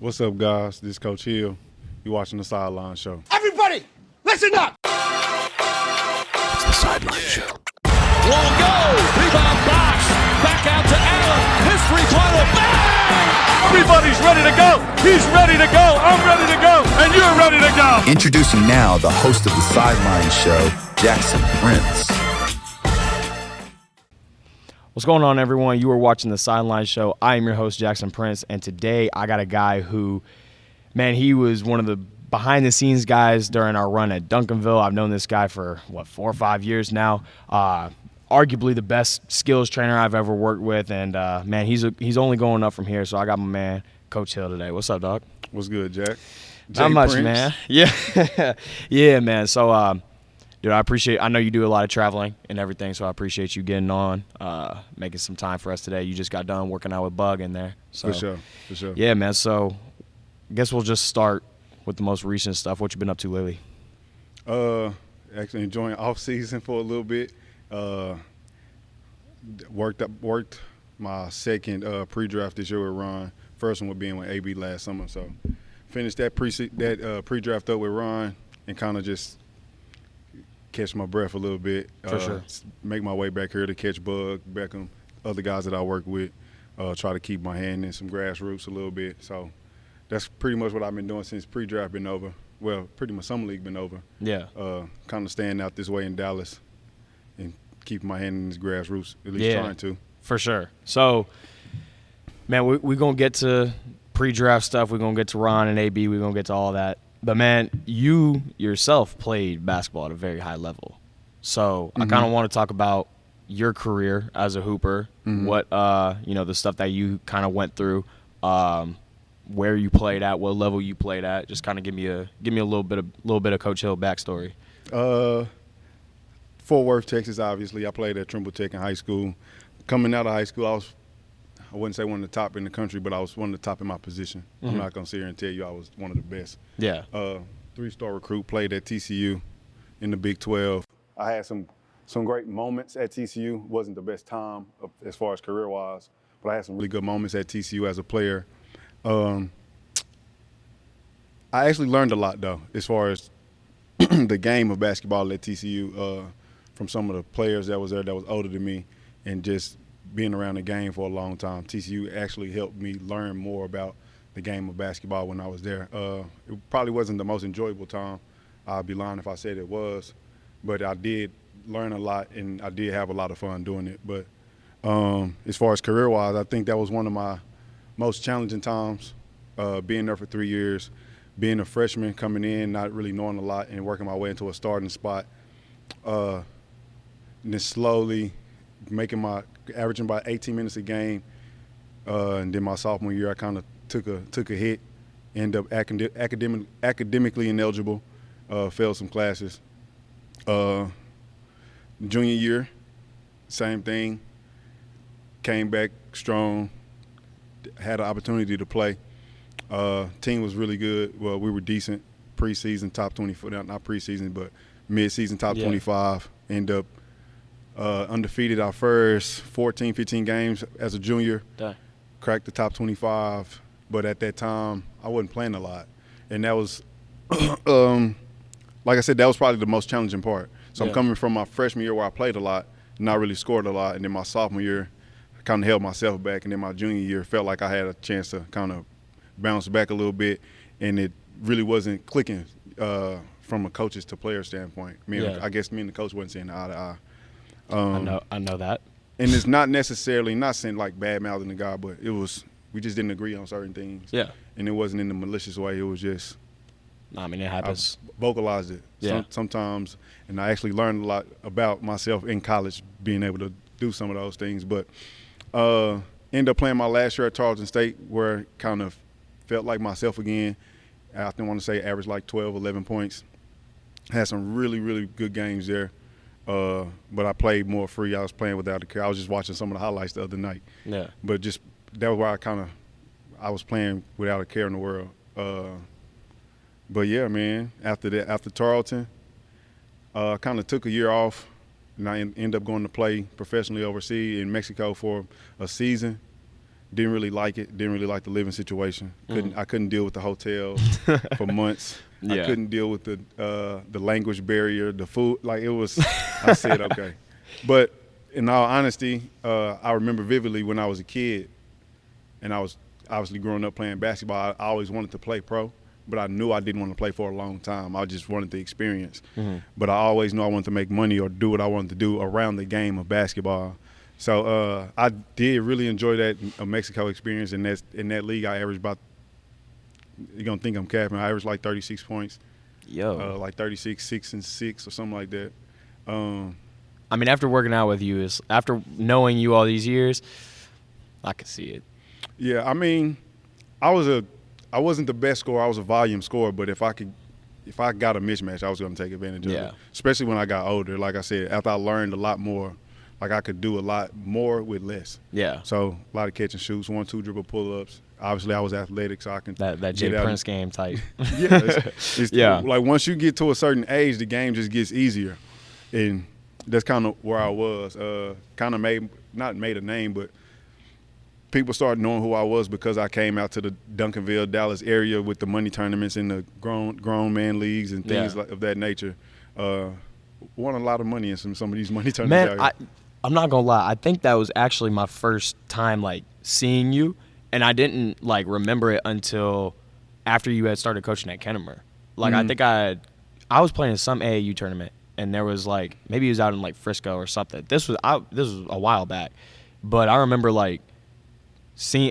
What's up, guys? This is Coach Hill. You're watching The Sideline Show. Everybody, listen up! It's The Sideline Show. Long go! Rebound box! Back out to Allen. His three-pointer. Bang! Everybody's ready to go. He's ready to go. I'm ready to go. And you're ready to go. Introducing now the host of The Sideline Show, Jackson Prince. What's going on, everyone? You are watching The Sideline Show. I am your host, Jackson Prince, and today I got a guy who, man, he was one of the behind-the-scenes guys during our run at Duncanville. I've known this guy for, 4 or 5 years now. Arguably the best skills trainer I've ever worked with, and, man, he's only going up from here, so I got my man, Coach Hill, today. What's up, dog? What's good, Jack? Not much, man. Yeah. Yeah, man. So, dude, I know you do a lot of traveling and everything, so I appreciate you getting on, making some time for us today. You just got done working out with Bug in there. So, For sure. Yeah, man. So I guess we'll just start with the most recent stuff. What you been up to lately? Actually enjoying off season for a little bit. Worked my second pre-draft this year with Ron. First one was being with AB last summer. So finished that pre-draft up with Ron and kind of just catch my breath a little bit. For sure. Make my way back here to catch Bug, Beckham, other guys that I work with. Try to keep my hand in some grassroots a little bit. So that's pretty much what I've been doing since pre-draft been over. Well, pretty much summer league been over. Yeah. Kind of staying out this way in Dallas and keeping my hand in these grassroots, at least trying to. For sure. So, man, we're going to get to pre-draft stuff. We're going to get to Ron and AB. We're going to get to all that. But, man, you yourself played basketball at a very high level. So I kind of want to talk about your career as a hooper, what, the stuff that you kind of went through, where you played at, what level you played at. Just kind of give me a little bit of Coach Hill backstory. Fort Worth, Texas, obviously. I played at Trimble Tech in high school. Coming out of high school, I wouldn't say one of the top in the country, but I was one of the top in my position. I'm not going to sit here and tell you I was one of the best. Yeah. 3-star recruit, played at TCU in the Big 12. I had some great moments at TCU. Wasn't the best time as far as career-wise, but I had some really good moments at TCU as a player. I actually learned a lot, though, as far as the game of basketball at TCU from some of the players that was there that was older than me, and just being around the game for a long time. TCU actually helped me learn more about the game of basketball when I was there. It probably wasn't the most enjoyable time. I'd be lying if I said it was, but I did learn a lot, and I did have a lot of fun doing it. But as far as career-wise, I think that was one of my most challenging times, being there for 3 years, being a freshman, coming in, not really knowing a lot, and working my way into a starting spot. And then slowly averaging about 18 minutes a game. And then my sophomore year, I kind of took a hit, ended up academically ineligible, failed some classes. Junior year, same thing, came back strong, had an opportunity to play. Team was really good. Well, we were decent preseason, top 24, not preseason, but mid-season top 25. End up undefeated our first 14, 15 games as a junior. Dang. Cracked the top 25, but at that time, I wasn't playing a lot. And that was, like I said, that was probably the most challenging part. So I'm coming from my freshman year where I played a lot, not really scored a lot, and then my sophomore year, I kind of held myself back, and then my junior year felt like I had a chance to kind of bounce back a little bit, and it really wasn't clicking from a coaches to player standpoint. I guess me and the coach wasn't seeing eye to eye. I know that. And it's not necessarily, not saying like bad-mouthing the guy, but we just didn't agree on certain things. Yeah. And it wasn't in a malicious way. It was just it happens. I vocalized it sometimes, and I actually learned a lot about myself in college, being able to do some of those things. But ended up playing my last year at Tarleton State, where it kind of felt like myself again. I often want to say averaged like 12, 11 points. Had some really, really good games there. But I played more free. I was playing without a care. I was just watching some of the highlights the other night. Yeah. But just that was where I was playing without a care in the world. But yeah, man. After Tarleton, kind of took a year off, and I ended up going to play professionally overseas in Mexico for a season. Didn't really like it. Didn't really like the living situation. I couldn't deal with the hotel for months. Yeah. I couldn't deal with the language barrier, the food. Like, it was. I said okay, but in all honesty, I remember vividly when I was a kid, and I was obviously growing up playing basketball. I always wanted to play pro, but I knew I didn't want to play for a long time. I just wanted the experience. But I always knew I wanted to make money or do what I wanted to do around the game of basketball. So I did really enjoy that Mexico experience. In that league, I averaged about, you're going to think I'm capping, I averaged like 36 points. Yo. Like 36, 6 and 6 or something like that. I mean, after working out with you, after knowing you all these years, I could see it. Yeah, I mean, I wasn't the best scorer. I was a volume scorer, but if I got a mismatch, I was going to take advantage of it. Especially when I got older. Like I said, after I learned a lot more, like I could do a lot more with less. Yeah. So a lot of catch and shoots, 1-2 dribble pull-ups. Obviously, I was athletic, so I can that Jay Prince game type. Yeah, it's Yeah. Like once you get to a certain age, the game just gets easier, and that's kind of where I was. Kind of not made a name, but people started knowing who I was because I came out to the Duncanville, Dallas area with the money tournaments and the grown man leagues and things of that nature. Won a lot of money in some of these money tournaments. Man, I'm not gonna lie. I think that was actually my first time like seeing you, and I didn't like remember it until after you had started coaching at Kennemer. Like I think I was playing in some AAU tournament, and there was like maybe it was out in like Frisco or something. This was a while back, but I remember like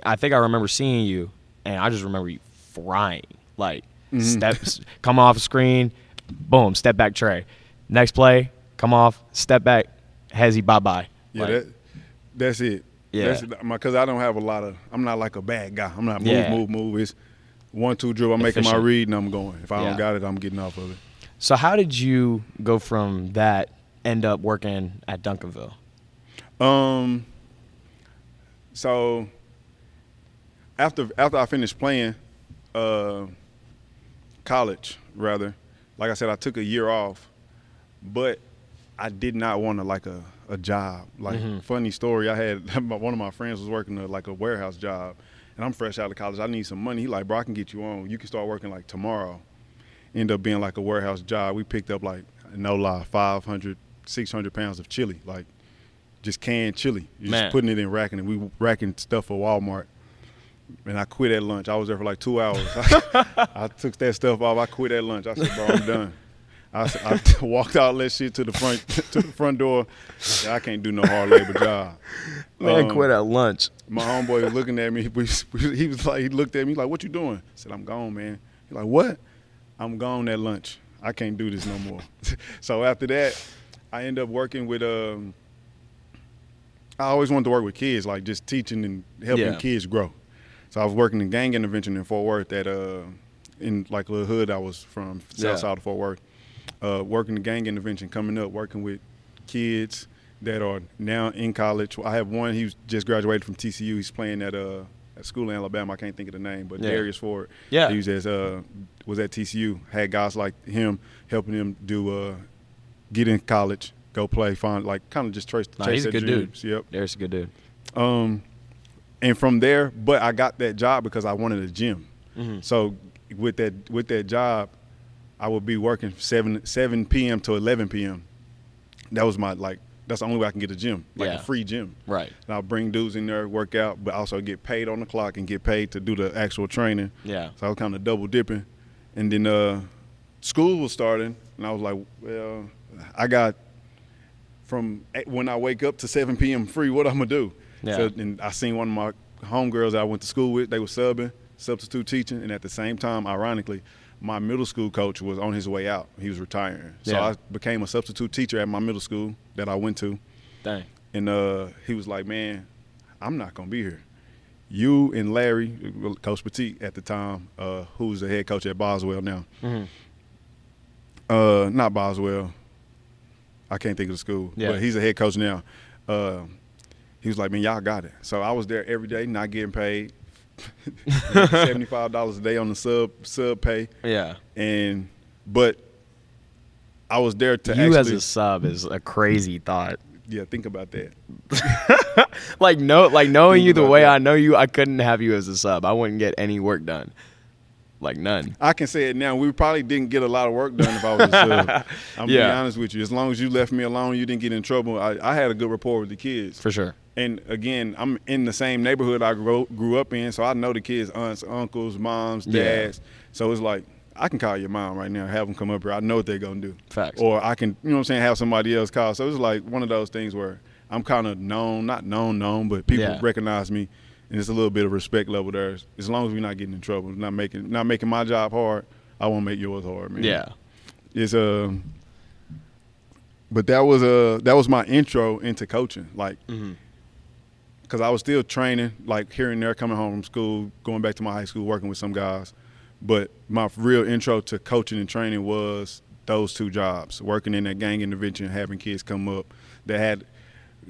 I think I remember seeing you, and I just remember you frying like steps, come off the screen, boom, step back tray, next play, come off, step back. Hezzy, bye-bye. Yeah, like, that's it. Yeah. Because I don't have I'm not like a bad guy. I'm not move. It's 1-2 dribble. I'm making my Efficient. read and I'm going. If I don't got it, I'm getting off of it. So how did you go from that, end up working at Duncanville? So after I finished playing college, rather, like I said, I took a year off, but I did not want a job. Like, funny story, I had one of my friends was working like a warehouse job, and I'm fresh out of college. I need some money. He like, bro, I can get you on. You can start working like tomorrow. End up being like a warehouse job. We picked up like, no lie, 500, 600 pounds of chili, like just canned chili. You're just putting it in racking, and we racking stuff for Walmart. And I quit at lunch. I was there for like 2 hours. I took that stuff off. I quit at lunch. I said, bro, I'm done. I walked out, that shit to the front door. I can't do no hard labor job. Man, quit at lunch. My homeboy was looking at me. He was like, he looked at me like, "What you doing?" I said, "I'm gone, man." He's like, "What?" "I'm gone at lunch. I can't do this no more." So after that, I ended up working with. I always wanted to work with kids, like just teaching and helping kids grow. So I was working in gang intervention in Fort Worth at in like a little hood I was from, south side of Fort Worth. Working the gang intervention, coming up, working with kids that are now in college. I have one, he just graduated from TCU. He's playing at school in Alabama. I can't think of the name, but Darius Ford. Yeah. He was at TCU. Had guys like him helping him do get in college, go play, find like kind of just chase He's a good dreams. dude. Yep. Darius is a good dude. And from there, but I got that job because I wanted a gym. So with that job, I would be working 7 p.m. to 11 p.m. That was that's the only way I can get a gym, like a free gym. Right. And I'll bring dudes in there, work out, but also get paid on the clock and get paid to do the actual training. Yeah. So I was kind of double dipping. And then school was starting, and I was like, well, I got from when I wake up to 7 p.m. free, what I'm going to do? Yeah. So and I seen one of my homegirls I went to school with, they were substitute teaching, and at the same time, ironically, my middle school coach was on his way out. He was retiring. So I became a substitute teacher at my middle school that I went to. Dang. And he was like, man, I'm not going to be here. You and Larry, Coach Petit at the time, who's the head coach at Boswell now. Not Boswell. I can't think of the school. Yeah. But he's a head coach now. He was like, man, y'all got it. So I was there every day, not getting paid. $75 a day on the sub pay. Yeah. But I was there to you actually. as a sub is a crazy thought. Yeah, think about that. Knowing you the about way that. I know you, I couldn't have you as a sub. I wouldn't get any work done. Like none. I can say it now. We probably didn't get a lot of work done if I was a sub. I'm Yeah. be honest with you. As long as you left me alone, you didn't get in trouble. I had a good rapport with the kids. For sure. And again, I'm in the same neighborhood I grew up in, so I know the kids' aunts, uncles, moms, Yeah. dads. So it's like I can call your mom right now, have them come up here. I know what they're gonna do. Facts. Or I can, you know what I'm saying, have somebody else call. So it's like one of those things where I'm kind of not known, but people Yeah. recognize me, and it's a little bit of respect level there. As long as we're not getting in trouble, not making my job hard, I won't make yours hard, man. Yeah. It's but that was my intro into coaching, like. Mm-hmm. Because I was still training, like here and there, coming home from school, going back to my high school, working with some guys. But my real intro to coaching and training was those two jobs, working in that gang intervention, having kids come up that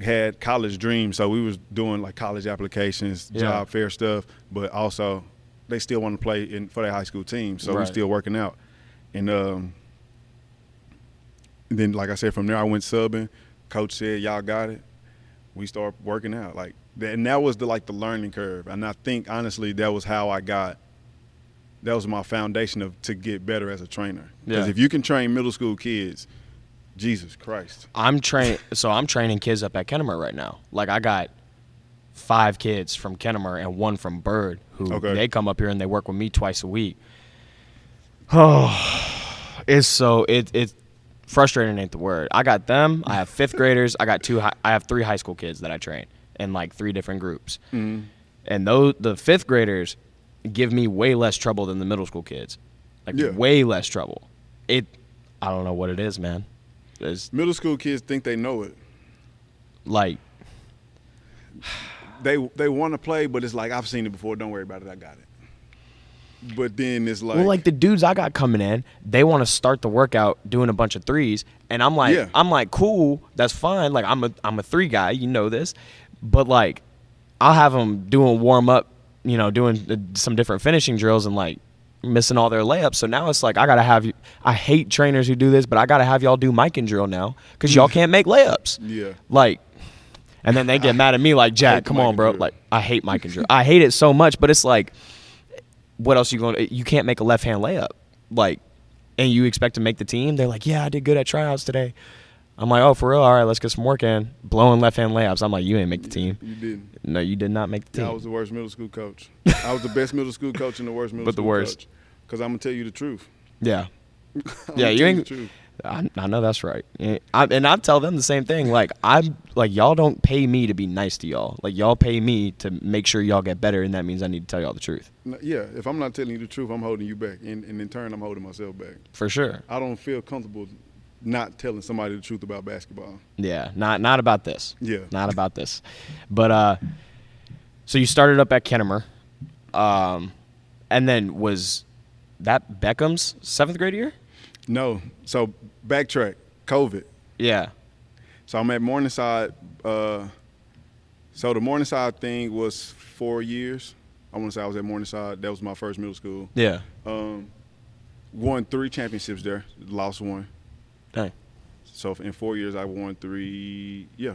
had college dreams. So we was doing like college applications, Yeah. job fair stuff, but also they still want to play for their high school team. So we Right. still working out. And then, like I said, from there I went subbing. Coach said, y'all got it. We started working out. And that was the learning curve. And I think, honestly, that was my foundation to get better as a trainer. Because Yeah. if you can train middle school kids, Jesus Christ. I'm training kids up at Kennemer right now. Like I got 5 kids from Kennemer and 1 from Bird who Okay. they come up here and they work with me twice a week. Oh, it's frustrating ain't the word. I got them. I have 5th graders. I have 3 high school kids that I train in like 3 different groups. Mm-hmm. And the 5th graders give me way less trouble than the middle school kids. Like Yeah. way less trouble. I don't know what it is, man. It's Middle school kids think they know it. like They want to play, but it's like, I've seen it before. Don't worry about it. I got it. But then it's like, well, like the dudes I got coming in, they want to start the workout doing a bunch of threes, and I'm like, Yeah. cool, that's fine. Like I'm a 3 guy, you know this, but like I'll have them doing warm up, doing some different finishing drills and like missing all their layups. So now it's like I gotta have you. I hate trainers who do this, but I gotta have y'all do mic and drill now because y'all can't make layups. Yeah. Like. And then they get mad at me like, Jack, come on, bro. Like, I hate mic and drill. I hate it so much, but it's like, what else you can't make a left-hand layup. Like, and you expect to make the team? They're like, yeah, I did good at tryouts today. I'm like, oh, for real? All right, let's get some work in. Blowing left-hand layups. I'm like, you ain't make the team. You didn't. No, you did not make the team. I was the worst middle school coach. I was the best middle school coach and the worst middle But the school worst. coach. Because I'm going to tell you the truth. Yeah. I'm Yeah, gonna you tell ain't. the truth. I know that's right. And I tell them the same thing. Like y'all don't pay me to be nice to y'all. Like y'all pay me to make sure y'all get better, and that means I need to tell y'all the truth. Yeah, if I'm not telling you the truth, I'm holding you back. And in turn, I'm holding myself back. For sure. I don't feel comfortable not telling somebody the truth about basketball. Yeah, not about this. Yeah. Not about this. But so you started up at Kennemer, and then was that Beckham's 7th grade year? No. So backtrack. COVID. Yeah. So I'm at Morningside. So the Morningside thing was 4 years. I want to say I was at Morningside. That was my first middle school. Yeah. Won 3 championships there. Lost 1. Dang. So in 4 years, I won 3. Yeah.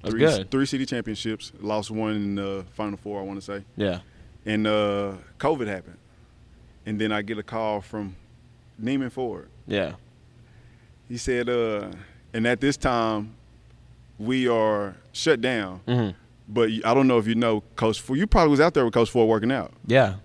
That's good. 3 city championships. Lost 1 in the Final Four, I want to say. Yeah. And COVID happened. And then I get a call from Neiman Ford. Yeah. He said, and at this time, we are shut down. Mm-hmm. But I don't know if you know Coach Ford. You probably was out there with Coach Ford working out. Yeah.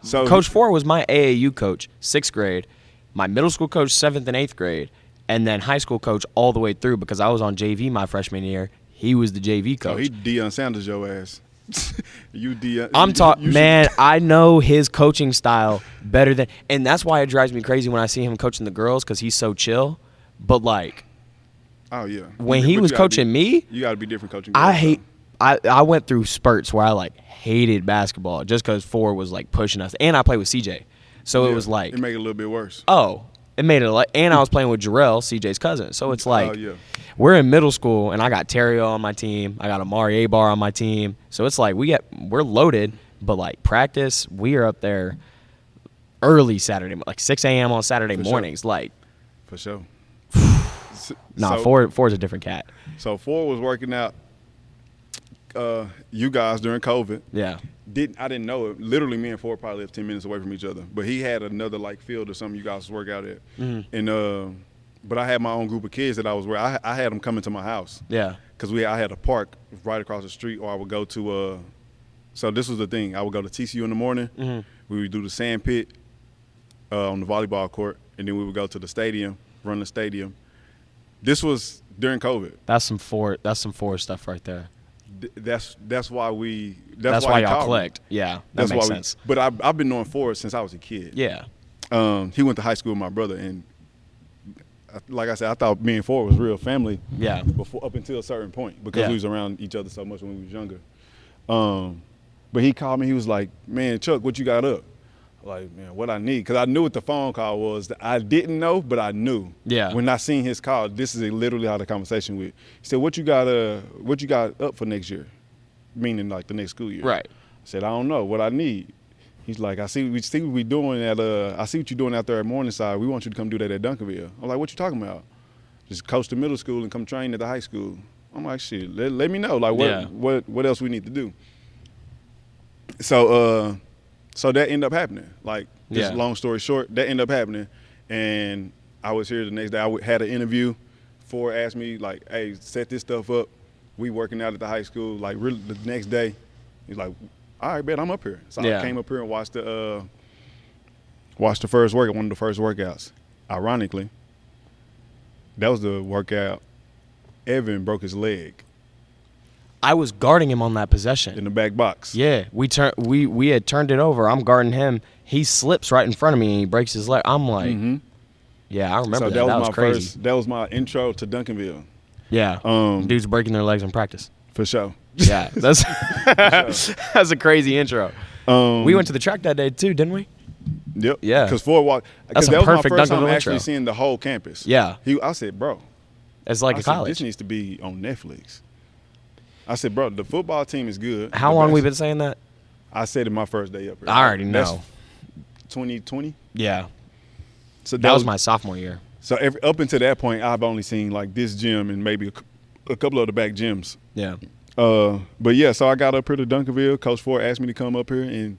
So Coach Ford was my AAU coach, 6th grade, my middle school coach, 7th and 8th grade, and then high school coach all the way through because I was on JV my freshman year. He was the JV coach. Oh, he Deion Sanders your ass. You Deion. I'm talking, you man, I know his coaching style better than – and that's why it drives me crazy when I see him coaching the girls because he's so chill. But, like, Oh, yeah. when But he you was gotta coaching me, You got to be different coaching. I girls, hate though. – I went through spurts where I, like, hated basketball just because Ford was, like, pushing us. And I played with CJ. So it Yeah, was like – It make it a little bit worse. oh, it made it like, and I was playing with Jarrell, CJ's cousin. So it's like, yeah. we're in middle school, and I got Terrio on my team. I got Amari Abar on my team. So it's like we're loaded, but like practice, we are up there early Saturday, like 6 a.m. on Saturday For sure. mornings. Like, For sure. Nah, So- Ford's a different cat. So Ford was working out you guys during COVID. Yeah. I didn't know it. Literally, me and Ford probably lived 10 minutes away from each other. But he had another like field or something you guys work out at. And but I had my own group of kids that I was where I had them coming to my house. Yeah. Because I had a park right across the street, or I would go to so this was the thing. I would go to TCU in the morning. We would do the sand pit on the volleyball court, and then we would go to the stadium, run the stadium. This was during COVID. That's some Ford stuff right there. That's why we. That's why y'all clicked. Yeah, that That's makes why sense. But I've been knowing Ford since I was a kid. Yeah. He went to high school with my brother, and like I said, I thought me and Ford was real family. Yeah. Before up until a certain point, because Yeah. we was around each other so much when we was younger. But he called me. He was like, "Man, Chuck, what you got up?" Like, man, what I need, because I knew what the phone call was. That I didn't know, but I knew. Yeah. When I seen his call, this is literally how the conversation went. He said, "What you got up for next year?" Meaning like the next school year. Right. I said, "I don't know what I need." He's like, I see what we doing at I see what you're doing out there at Morningside. We want you to come do that at Duncanville. I'm like, "What you talking about?" Just coach the middle school and come train at the high school. I'm like, "Shit, let me know. Like, what else we need to do?" So that ended up happening. Like, just long story short, that ended up happening. And I was here the next day. I had an interview. Ford asked me, like, "Hey, set this stuff up. We working out at the high school." Like, really, the next day, he's like, "All right, bet I'm up here." So I came up here and watched the first workout, one of the first workouts. Ironically, that was the workout Evan broke his leg I was guarding him on that possession. in the back box. Yeah, we had turned it over. I'm guarding him. He slips right in front of me and he breaks his leg. I'm like, yeah, I remember So that. that was That was my crazy. first. That was my intro to Duncanville, Yeah, dudes breaking their legs in practice. for sure. Yeah, that's that's a crazy intro. We went to the track that day too, didn't we? Yep. Yeah. Because Ford walked. That's Because a that was my perfect first time Duncanville actually intro. seeing the whole campus. Yeah. I said, "Bro, It's like I a said, college. this needs to be on Netflix." I said, "Bro, the football team is good." How The long we bas- been saying that? I said it my first day up here. I already That's know. 2020. Yeah, So that was my sophomore year. So up until that point, I've only seen like this gym and maybe a couple of the back gyms. Yeah, But yeah, so I got up here to Duncanville. Coach Ford asked me to come up here, and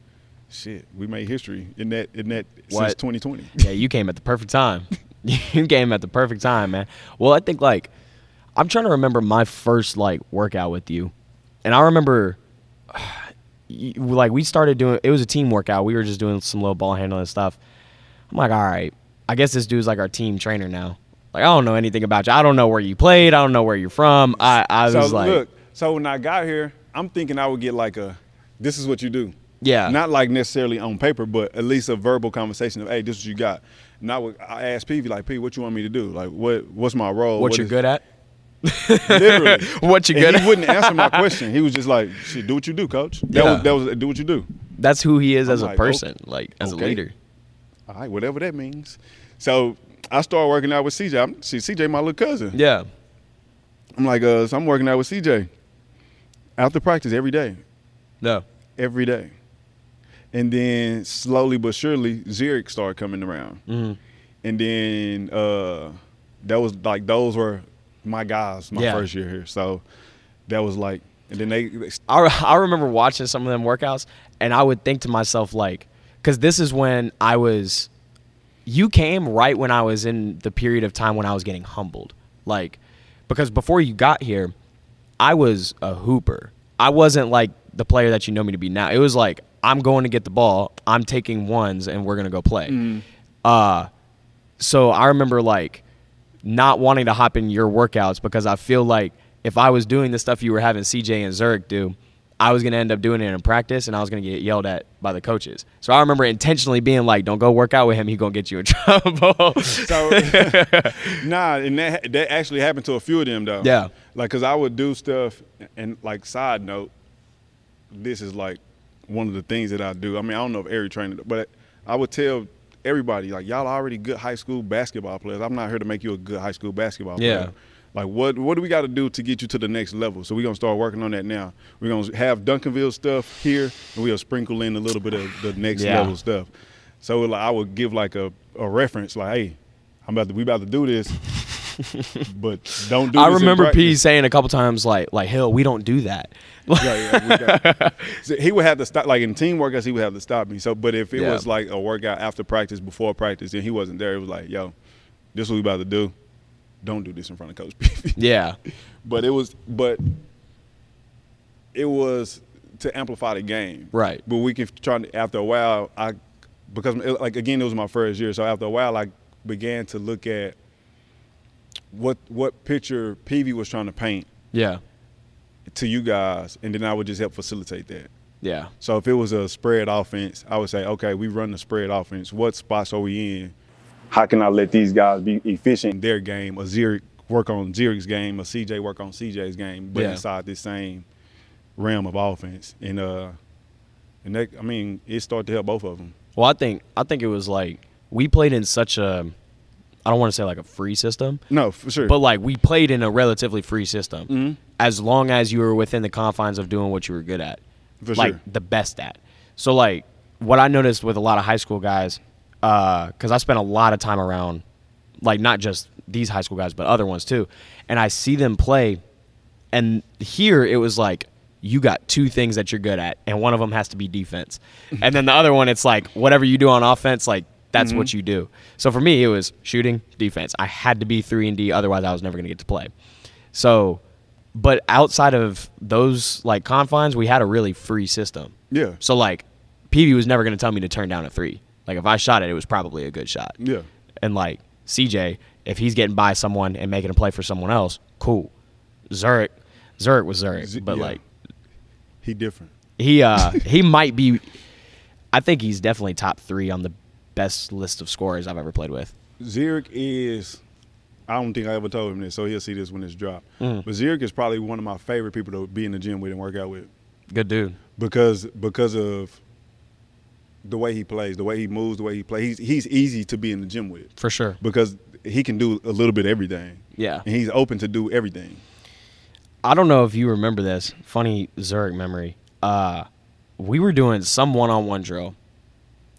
shit, we made history in that since 2020. yeah, you came at the perfect time. You came at the perfect time, man. Well, I think like I'm trying to remember my first like workout with you, and I remember like we started doing. It was a team workout. We were just doing some little ball handling stuff. I'm like, all right, I guess this dude's like our team trainer now. Like, I don't know anything about you. I don't know where you played. I don't know where you're from. I So was like, look, so when I got here, I'm thinking I would get like this is what you do. yeah, Not like necessarily on paper, but at least a verbal conversation of, hey, this is what you got. And I asked P, like, P, what you want me to do? Like, what's my role? what you're good at. Literally. What you And good he at. wouldn't answer my question. He was just like, shit, do what you do, coach. That was do what you do. That's who he is as I'm a like, person, like as okay. a leader. All right, whatever that means. So I started working out with CJ. CJ, my little cousin. Yeah. I'm like, so I'm working out with CJ after practice every day. No. Every day. And then slowly but surely, Zurich started coming around. Mm-hmm. And then those were my guys my Yeah. first year here. So that was like, and then they I remember watching some of them workouts, and I would think to myself, like, because this is when you came right when I was in the period of time when I was getting humbled. Like, because before you got here, I was a hooper. I wasn't like the player that you know me to be now. It was like, I'm going to get the ball, I'm taking ones, and we're going to go play. So I remember, like, not wanting to hop in your workouts because I feel like if I was doing the stuff you were having CJ and Zurich do, I was going to end up doing it in practice, and I was going to get yelled at by the coaches. So I remember intentionally being like, don't go work out with him. He's going to get you in trouble. So, nah, and that actually happened to a few of them, though. Yeah. Like, because I would do stuff, and, like, side note, this is, like, one of the things that I do. I mean, I don't know if every trainer, but I would tell everybody, like, y'all are already good high school basketball players. I'm not here to make you a good high school basketball player. Like, what do we got to do to get you to the next level? So we're going to start working on that now. We're going to have Duncanville stuff here, and we'll sprinkle in a little bit of the next level stuff. So I would give, like, a reference, like, hey, we about to do this. But don't do I this in remember P practice. saying a couple times like Hill, we don't do that. So he would have to stop, like in team workouts, he would have to stop me. So, but if it Yeah. was like a workout after practice, before practice, and he wasn't there, it was like, yo, this is what we about to do. Don't do this in front of Coach P. Yeah. But it was to amplify the game. Right. But we can try to, after a while, because like again, it was my first year, so after a while, I began to look at what picture PV was trying to paint Yeah. to you guys, and then I would just help facilitate that. Yeah. So if it was a spread offense, I would say, okay, we run the spread offense. What spots are we in? How can I let these guys be efficient in their game? A Zurich work on Zurich's game, a CJ work on CJ's game, but Yeah. inside this same realm of offense. And that, I mean, it started to help both of them. Well, I think it was like we played in such a, I don't want to say like a free system, No, for sure. but like we played in a relatively free system Mm-hmm. as long as you were within the confines of doing what you were good at, For like sure. the best at. So like what I noticed with a lot of high school guys, because I spent a lot of time around, like not just these high school guys but other ones too, and I see them play, and here it was like you got two things that you're good at, and one of them has to be defense, and then the other one it's like whatever you do on offense, like that's what you do. So for me, it was shooting, defense. I had to be 3-and-D, otherwise I was never going to get to play. So, but outside of those like confines, we had a really free system. Yeah. So like, PV was never going to tell me to turn down a three. Like if I shot it, it was probably a good shot. Yeah. And like CJ, if he's getting by someone and making a play for someone else, cool. Zurich was Zurich, but yeah. like He different. he might be. I think he's definitely top 3 on the best list of scorers I've ever played with. Zurich is, I don't think I ever told him this, so he'll see this when it's dropped. But Zurich is probably one of my favorite people to be in the gym with and work out with. Good dude. Because of the way he plays, the way he moves, the way he plays. He's easy to be in the gym with. For sure. Because he can do a little bit of everything. Yeah. And he's open to do everything. I don't know if you remember this. Funny Zurich memory. We were doing some one-on-one drill,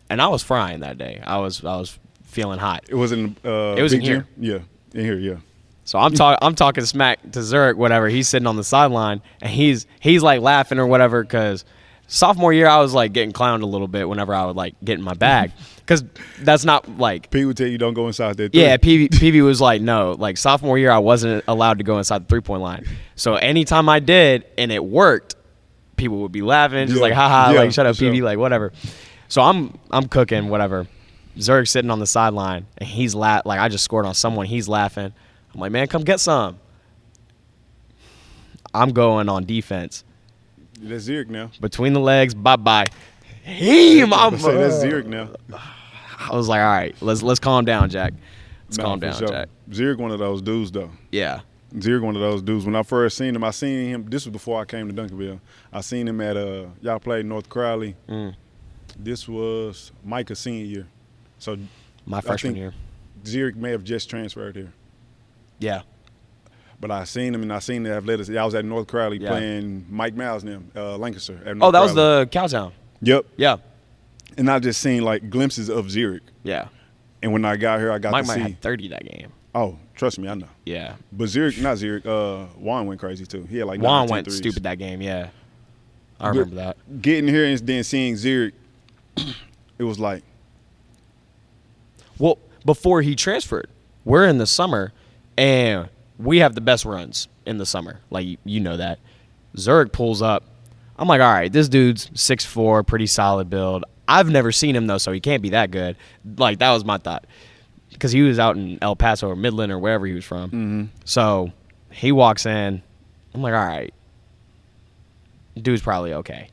and I was frying that day. I was feeling hot. It was in It was in big here. gym? Yeah, in here, yeah. So I'm talking smack to Zurich, whatever. He's sitting on the sideline, and he's like laughing or whatever because sophomore year I was like getting clowned a little bit whenever I would like get in my bag because that's not like. Pete would tell you don't go inside that. Yeah, PV was like, no. Like, sophomore year, I wasn't allowed to go inside the three-point line. So anytime I did and it worked, people would be laughing, just Yeah. like, haha, Yeah, like, shut up, for PV, sure. like, whatever. So I'm cooking, whatever. Zurich's sitting on the sideline, and he's like, I just scored on someone. He's laughing. I'm like, man, come get some. I'm going on defense. That's Zurich now. Between the legs, bye-bye. Heem! I say that's Zurich now. I was like, all right, let's calm down, Jack. Let's calm for down, sure. Jack. Zurich one of those dudes, though. Yeah. Zurich one of those dudes. When I first seen him, I seen him. This was before I came to Duncanville. I seen him at y'all played North Crowley. This was Micah's senior year. So My freshman year. Zurich may have just transferred here. Yeah. But I seen him, and I seen the athletics. I was at North Crowley Yeah. playing Mike Miles and them, Lancaster. At Oh, North that was Crowley. the Cowtown. Yep. Yeah. And I just seen like glimpses of Zurich. Yeah. And when I got here, I got Mike to might see. have 30 that game. Oh, trust me, I know. Yeah. But Zurich, not Zurich. Juan went crazy too. He had like Juan 9 went threes. stupid that game, yeah. I remember that. Getting here and then seeing Zurich, it was like, Well, before he transferred, we're in the summer, and we have the best runs in the summer. Like, you know that. Zurich pulls up. I'm like, all right, this dude's 6'4", pretty solid build. I've never seen him, though, so he can't be that good. Like, that was my thought. Because he was out in El Paso or Midland or wherever he was from. mm-hmm. So he walks in. I'm like, all right, dude's probably okay.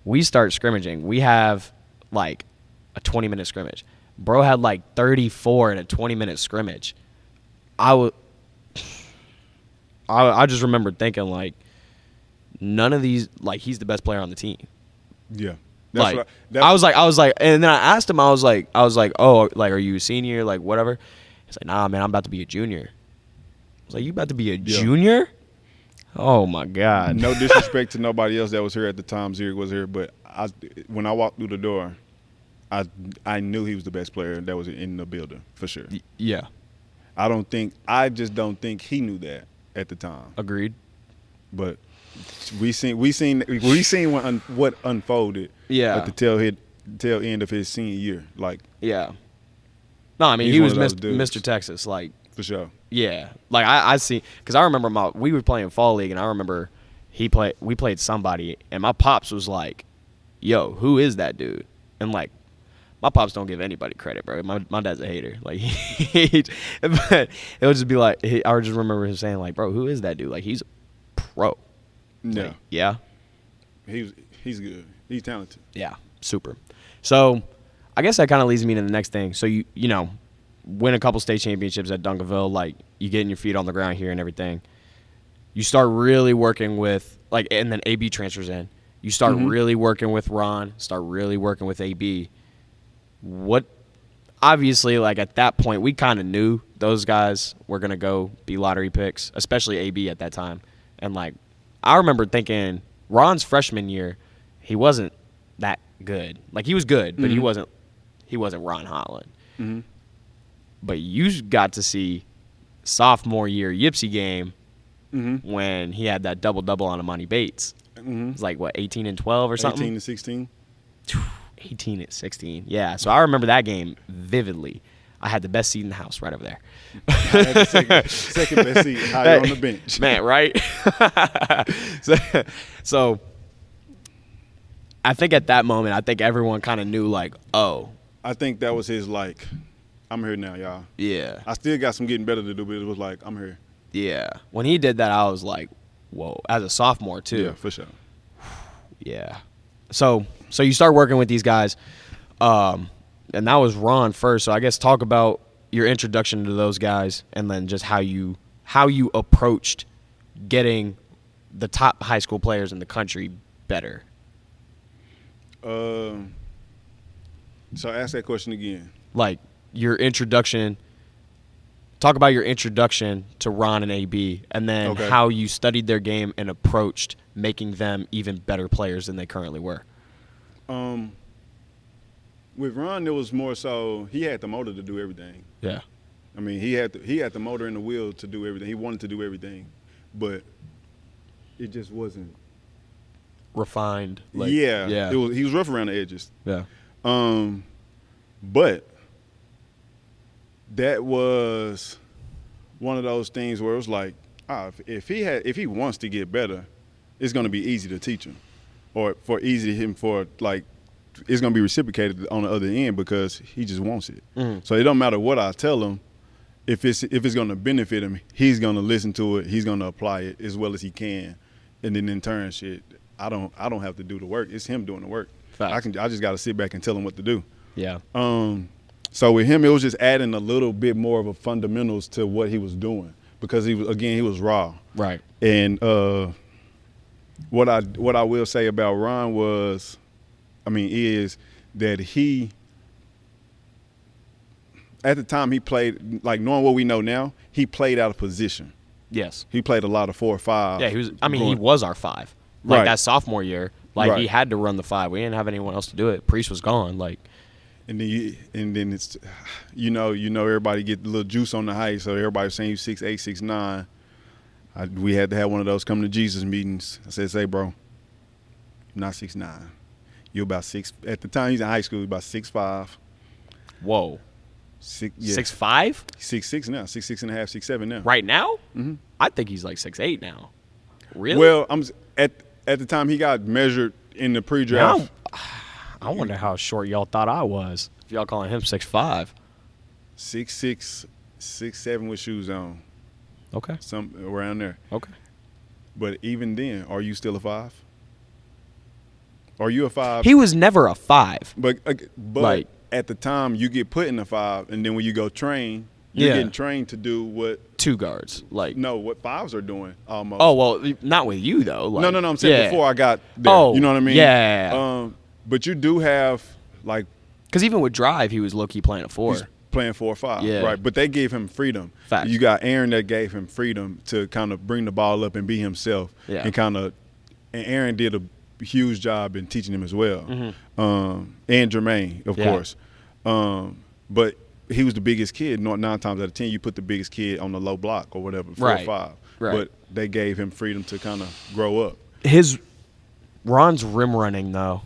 We start scrimmaging. We have, like, a 20-minute scrimmage. Bro had, like, 34 in a 20-minute scrimmage. I just remember thinking, like, none of these, like, he's the best player on the team. Yeah. Like, I was like, and then I asked him, I was like, oh, like, are you a senior? Like, whatever. He's like, nah, man, I'm about to be a junior. I was like, you about to be a junior? Oh, my God. No disrespect to nobody else that was here at the time Zurich was here, but when I walked through the door, I knew he was the best player that was in the building, for sure. Yeah. I just don't think he knew that at the time. Agreed. But we seen what unfolded. Yeah. At the tail end of his senior year, like Yeah. No, I mean He's he one was of those dudes. Mr. Texas, like. for sure. Yeah, like I see, because I remember we were playing fall league, and I remember we played somebody, and my pops was like, "Yo, who is that dude?" And like, my pops don't give anybody credit, bro. My dad's a hater. Like, but it would just be like, I would just remember him saying like, "Bro, who is that dude? Like, he's a pro." Yeah, Like, yeah, he's good. He's talented. yeah, super. So, I guess that kind of leads me to the next thing. So you know, win a couple state championships at Duncanville, like you getting your feet on the ground here and everything. You start really working with and then AB transfers in. You start really working with Ron, start really working with AB. What obviously, like at that point, we kind of knew those guys were gonna go be lottery picks, especially AB at that time. And like I remember thinking Ron's freshman year, he wasn't that good. Like he was good, but he wasn't Ron Holland. Mm-hmm. But you got to see sophomore year Yipsy game when he had that double-double on Amani Bates. Mm-hmm. It's like, what, 18 and 12 or something? 18 to 16. 18 and 16. Yeah, so I remember that game vividly. I had the best seat in the house right over there. I had the second best seat higher on the bench. Man, right? so I think at that moment, I think everyone kind of knew, like, oh. I think that was his, like, I'm here now, y'all. Yeah. I still got some getting better to do, but it was like, I'm here. Yeah. When he did that, I was like, whoa. As a sophomore, too. Yeah, for sure. Yeah. So you start working with these guys, and that was Ron first. So I guess talk about your introduction to those guys, and then just how you approached getting the top high school players in the country better. So ask that question again. Like your introduction. Talk about your introduction to Ron and AB, and then how you studied their game and approached making them even better players than they currently were. With Ron, it was more so he had the motor to do everything. Yeah. I mean, he had the motor and the wheel to do everything. He wanted to do everything, but it just wasn't Refined. Yeah. He was rough around the edges. Yeah. But that was one of those things where it was like, if he wants to get better, it's going to be easy to teach him, or it's going to be reciprocated on the other end because he just wants it. So it don't matter what I tell him. If it's going to benefit him, he's going to listen to it. He's going to apply it as well as he can, and then in turn, I don't have to do the work. It's him doing the work. Facts. I just got to sit back and tell him what to do. Yeah. So with him, it was just adding a little bit more of a fundamentals to what he was doing because he was raw. Right. And what I will say about Ron is that he, at the time he played, like knowing what we know now, he played out of position. Yes. He played a lot of 4 or 5. Yeah, he was our 5. Like Right. that sophomore year, like Right. he had to run the 5. We didn't have anyone else to do it. Priest was gone. Like, And then it's, everybody get a little juice on the height, so everybody's saying you 6'8", 6'9". We had to have one of those come to Jesus meetings. I said, "Say, bro, you're not 6'9". You're about 6. At the time he's in high school, he's about 6'5". whoa, 6'5"? 6'6" now, 6'6" and a half, 6'7" now. Right now? Mm-hmm. I think he's like 6'8" now. Really? Well, at the time he got measured in the pre-draft. Now, I wonder how short y'all thought I was. If y'all calling him 6'5". 6'6", 6'7" with shoes on, Okay. some around there. Okay. But even then, are you still a 5? Are you a 5? He was never a 5. But Like- at the time, you get put in the 5, and then when you go train, you're Yeah. getting trained to do what 2 guards. Like. what 5s are doing almost. Oh, well, not with you, though. Like, no, I'm saying yeah. before I got there. Oh, you know what I mean? yeah. But you do have, like, Because even with Drive, he was low-key playing a 4. he's playing 4 or 5, Yeah. right? But they gave him freedom. Facts. You got Aaron that gave him freedom to kind of bring the ball up and be himself. Yeah. And Aaron did a huge job in teaching him as well. Mm-hmm. And Jermaine, of Yeah. course. But he was the biggest kid. 9 times out of 10, you put the biggest kid on the low block or whatever, 4 Right. or 5. Right. But they gave him freedom to kind of grow up. Ron's rim running though.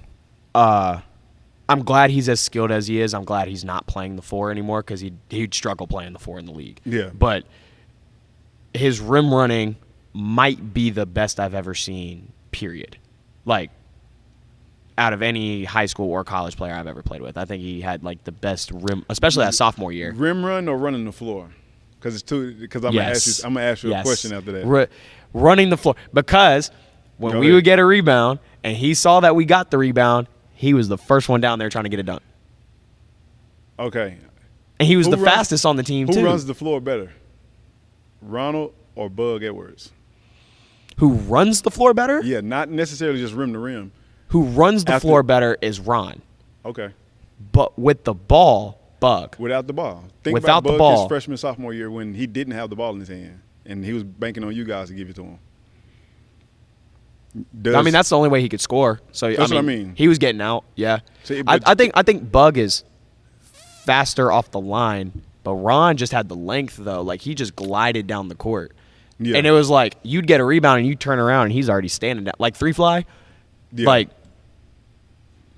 I'm glad he's as skilled as he is. I'm glad he's not playing the 4 anymore because he'd struggle playing the 4 in the league. Yeah. But his rim running might be the best I've ever seen. Period. Like, out of any high school or college player I've ever played with, I think he had like the best rim, especially that sophomore year. Rim run or running the floor? Because I'm Yes. gonna ask you a Yes. question after that. Running the floor, because when Go we ahead. would get a rebound and he saw that we got the rebound, he was the first one down there trying to get it done. Okay. And he was Who the runs- fastest on the team Who too. runs the floor better, Ronald or Bug Edwards? Who runs the floor better? Yeah, not necessarily just rim to rim. Who runs the After- floor better is Ron. Okay. But with the ball, Bug. Without the ball. Think Without about the Bug ball. his freshman, sophomore year when he didn't have the ball in his hand, and he was banking on you guys to give it to him. I mean, that's the only way he could score. So That's what I mean. He was getting out. Yeah. See, I but- think Bug is faster off the line, but Ron just had the length though. Like he just glided down the court. Yeah. And it was like you'd get a rebound and you turn around and he's already standing down. Like 3-fly. Yeah. Like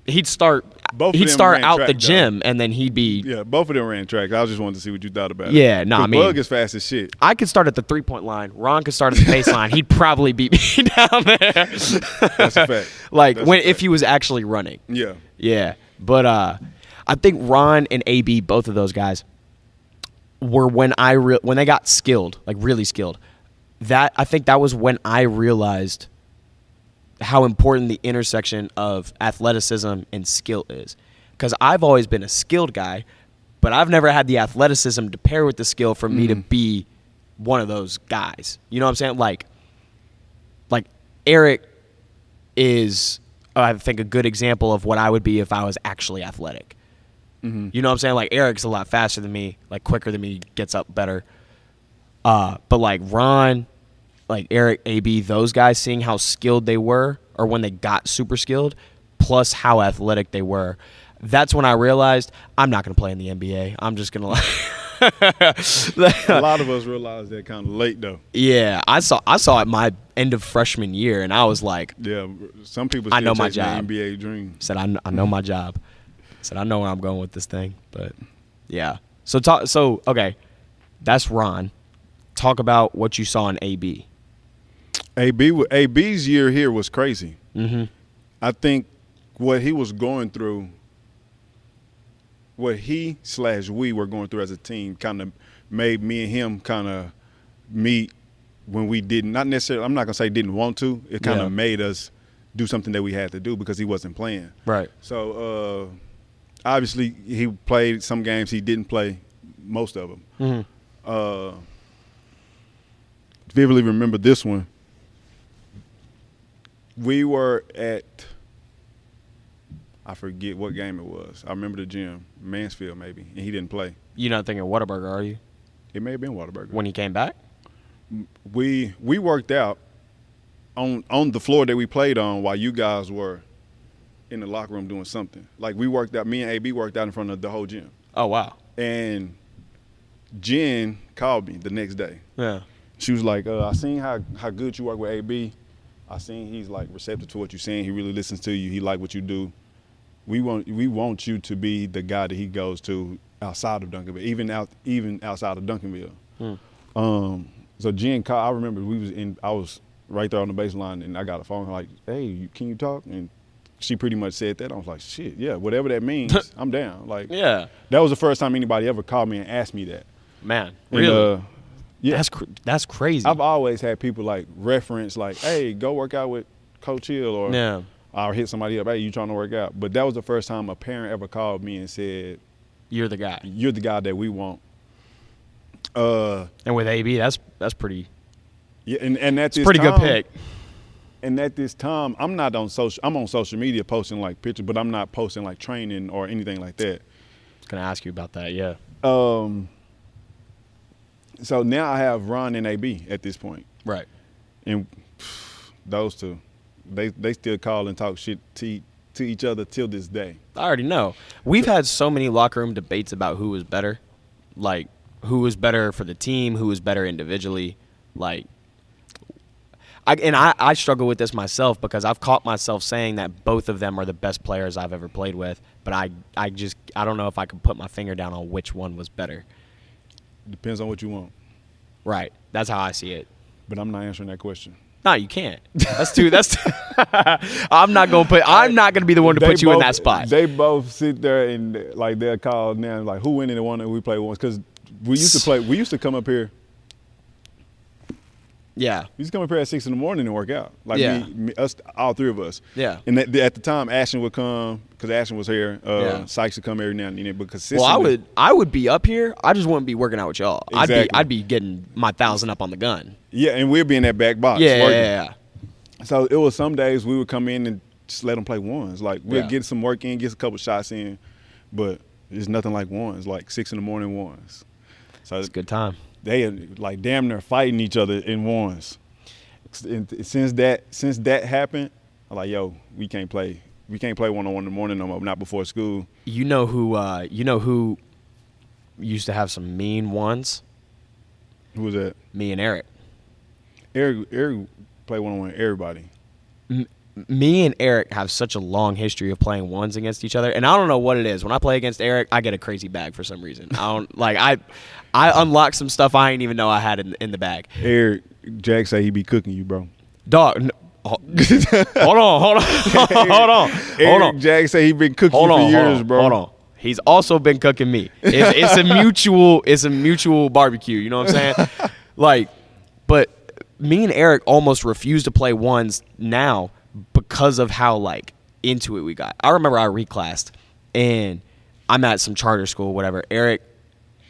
he'd start Both of he'd them start ran out track, the though. gym and then he'd be Yeah, both of them ran track. I just wanted to see what you thought about it. Yeah, no, 'Cause I mean- Bug is fast as shit. I could start at the 3-point line. Ron could start at the baseline. He'd probably beat me down there. That's a fact. Like That's a if fact. he was actually running. Yeah. Yeah, but I think Ron and AB, both of those guys, were when they got skilled, like really skilled. I think that was when I realized how important the intersection of athleticism and skill is. Because I've always been a skilled guy, but I've never had the athleticism to pair with the skill for me to be one of those guys. You know what I'm saying? Like Eric is, I think, a good example of what I would be if I was actually athletic. You know what I'm saying? Like Eric's a lot faster than me, like quicker than me, gets up better. But like Ron, like Eric, AB, those guys, seeing how skilled they were, or when they got super skilled, plus how athletic they were, that's when I realized I'm not going to play in the NBA. I'm just going to like. A lot of us realized that kind of late though. Yeah, I saw it my end of freshman year, and I was like, Yeah, some people I still know my chasing job. the NBA dream. said I know my job. Said I know where I'm going with this thing, but yeah. So okay, that's Ron. Talk about what you saw in AB. AB's year here was crazy. I think what he was going through, what we were going through as a team, kind of made me and him kind of meet when we didn't. Not necessarily. I'm not gonna say didn't want to. It kind of made us do something that we had to do because he wasn't playing. Right. So obviously he played some games. He didn't play most of them. Vividly remember this one. We were at, I forget what game it was. I remember the gym, Mansfield maybe, and he didn't play. You're not thinking Whataburger, are you? It may have been Whataburger. When he came back? We worked out on the floor that we played on while you guys were in the locker room doing something. Like we worked out, me and AB worked out in front of the whole gym. Oh wow. And Jen called me the next day. Yeah. She was like, I seen how good you work with AB. I seen he's like receptive to what you're saying. He really listens to you. He like what you do. We want you to be the guy that he goes to outside of Duncanville, even outside of Duncanville. So Jen called. I remember I was right there on the baseline, and I got a phone like, "Hey, can you talk?" And she pretty much said that. I was like, "Shit, yeah, whatever that means, I'm down." Like, Yeah. that was the first time anybody ever called me and asked me that. Man. And, Really? yeah. That's crazy. I've always had people like reference like, "Hey, go work out with Coach Hill," or Yeah. I'll hit somebody up, "Hey, you trying to work out?" But that was the first time a parent ever called me and said, You're the guy. "You're the guy that we want." And with AB, that's pretty Yeah, and at this pretty time, good pick. And at this time, I'm on social media posting like pictures, but I'm not posting like training or anything like that. I was gonna ask you about that. Yeah. So now I have Ron and AB at this point. Right. And those two, they still call and talk shit to each other till this day. I already know. We've had so many locker room debates about who was better. like who was better for the team, who was better individually. Like, I struggle with this myself because I've caught myself saying that both of them are the best players I've ever played with, but I don't know if I can put my finger down on which one was better. Depends on what you want. Right. That's how I see it. But I'm not answering that question. No, you can't. That's too. I'm not gonna be the one to put you in that spot. They both sit there and like they'll call now like who winning the one that we play once because we used to come up here. Yeah. We used to come up here at 6 a.m. and work out. Like us, all three of us. Yeah. And at the time, Ashton would come because Ashton was here. Sykes would come every now and then. But well, I would be up here. I just wouldn't be working out with y'all. Exactly. I'd be getting my 1,000 up on the gun. Yeah, and we'd be in that back box. Yeah. So it was some days we would come in and just let them play ones. Like we'd get some work in, get a couple shots in, but it's nothing like ones. Like 6 a.m. ones. So it's a good time. They are like damn near fighting each other in ones. And since that happened, I'm like, yo, we can't play one-on-one in the morning no more, not before school. You know who used to have some mean ones? Who was that? Me and Eric. Eric played one-on-one with everybody. Me and Eric have such a long history of playing ones against each other, and I don't know what it is. When I play against Eric, I get a crazy bag for some reason. I unlock some stuff I didn't even know I had in the bag. Eric, Jack say he be cooking you, bro. Dog, hold on. Eric, Jack say he been cooking you for years, bro. Hold on. He's also been cooking me. It's a mutual barbecue. You know what I'm saying? But me and Eric almost refuse to play ones now because of how into it we got. I remember I reclassed and I'm at some charter school, whatever. Eric,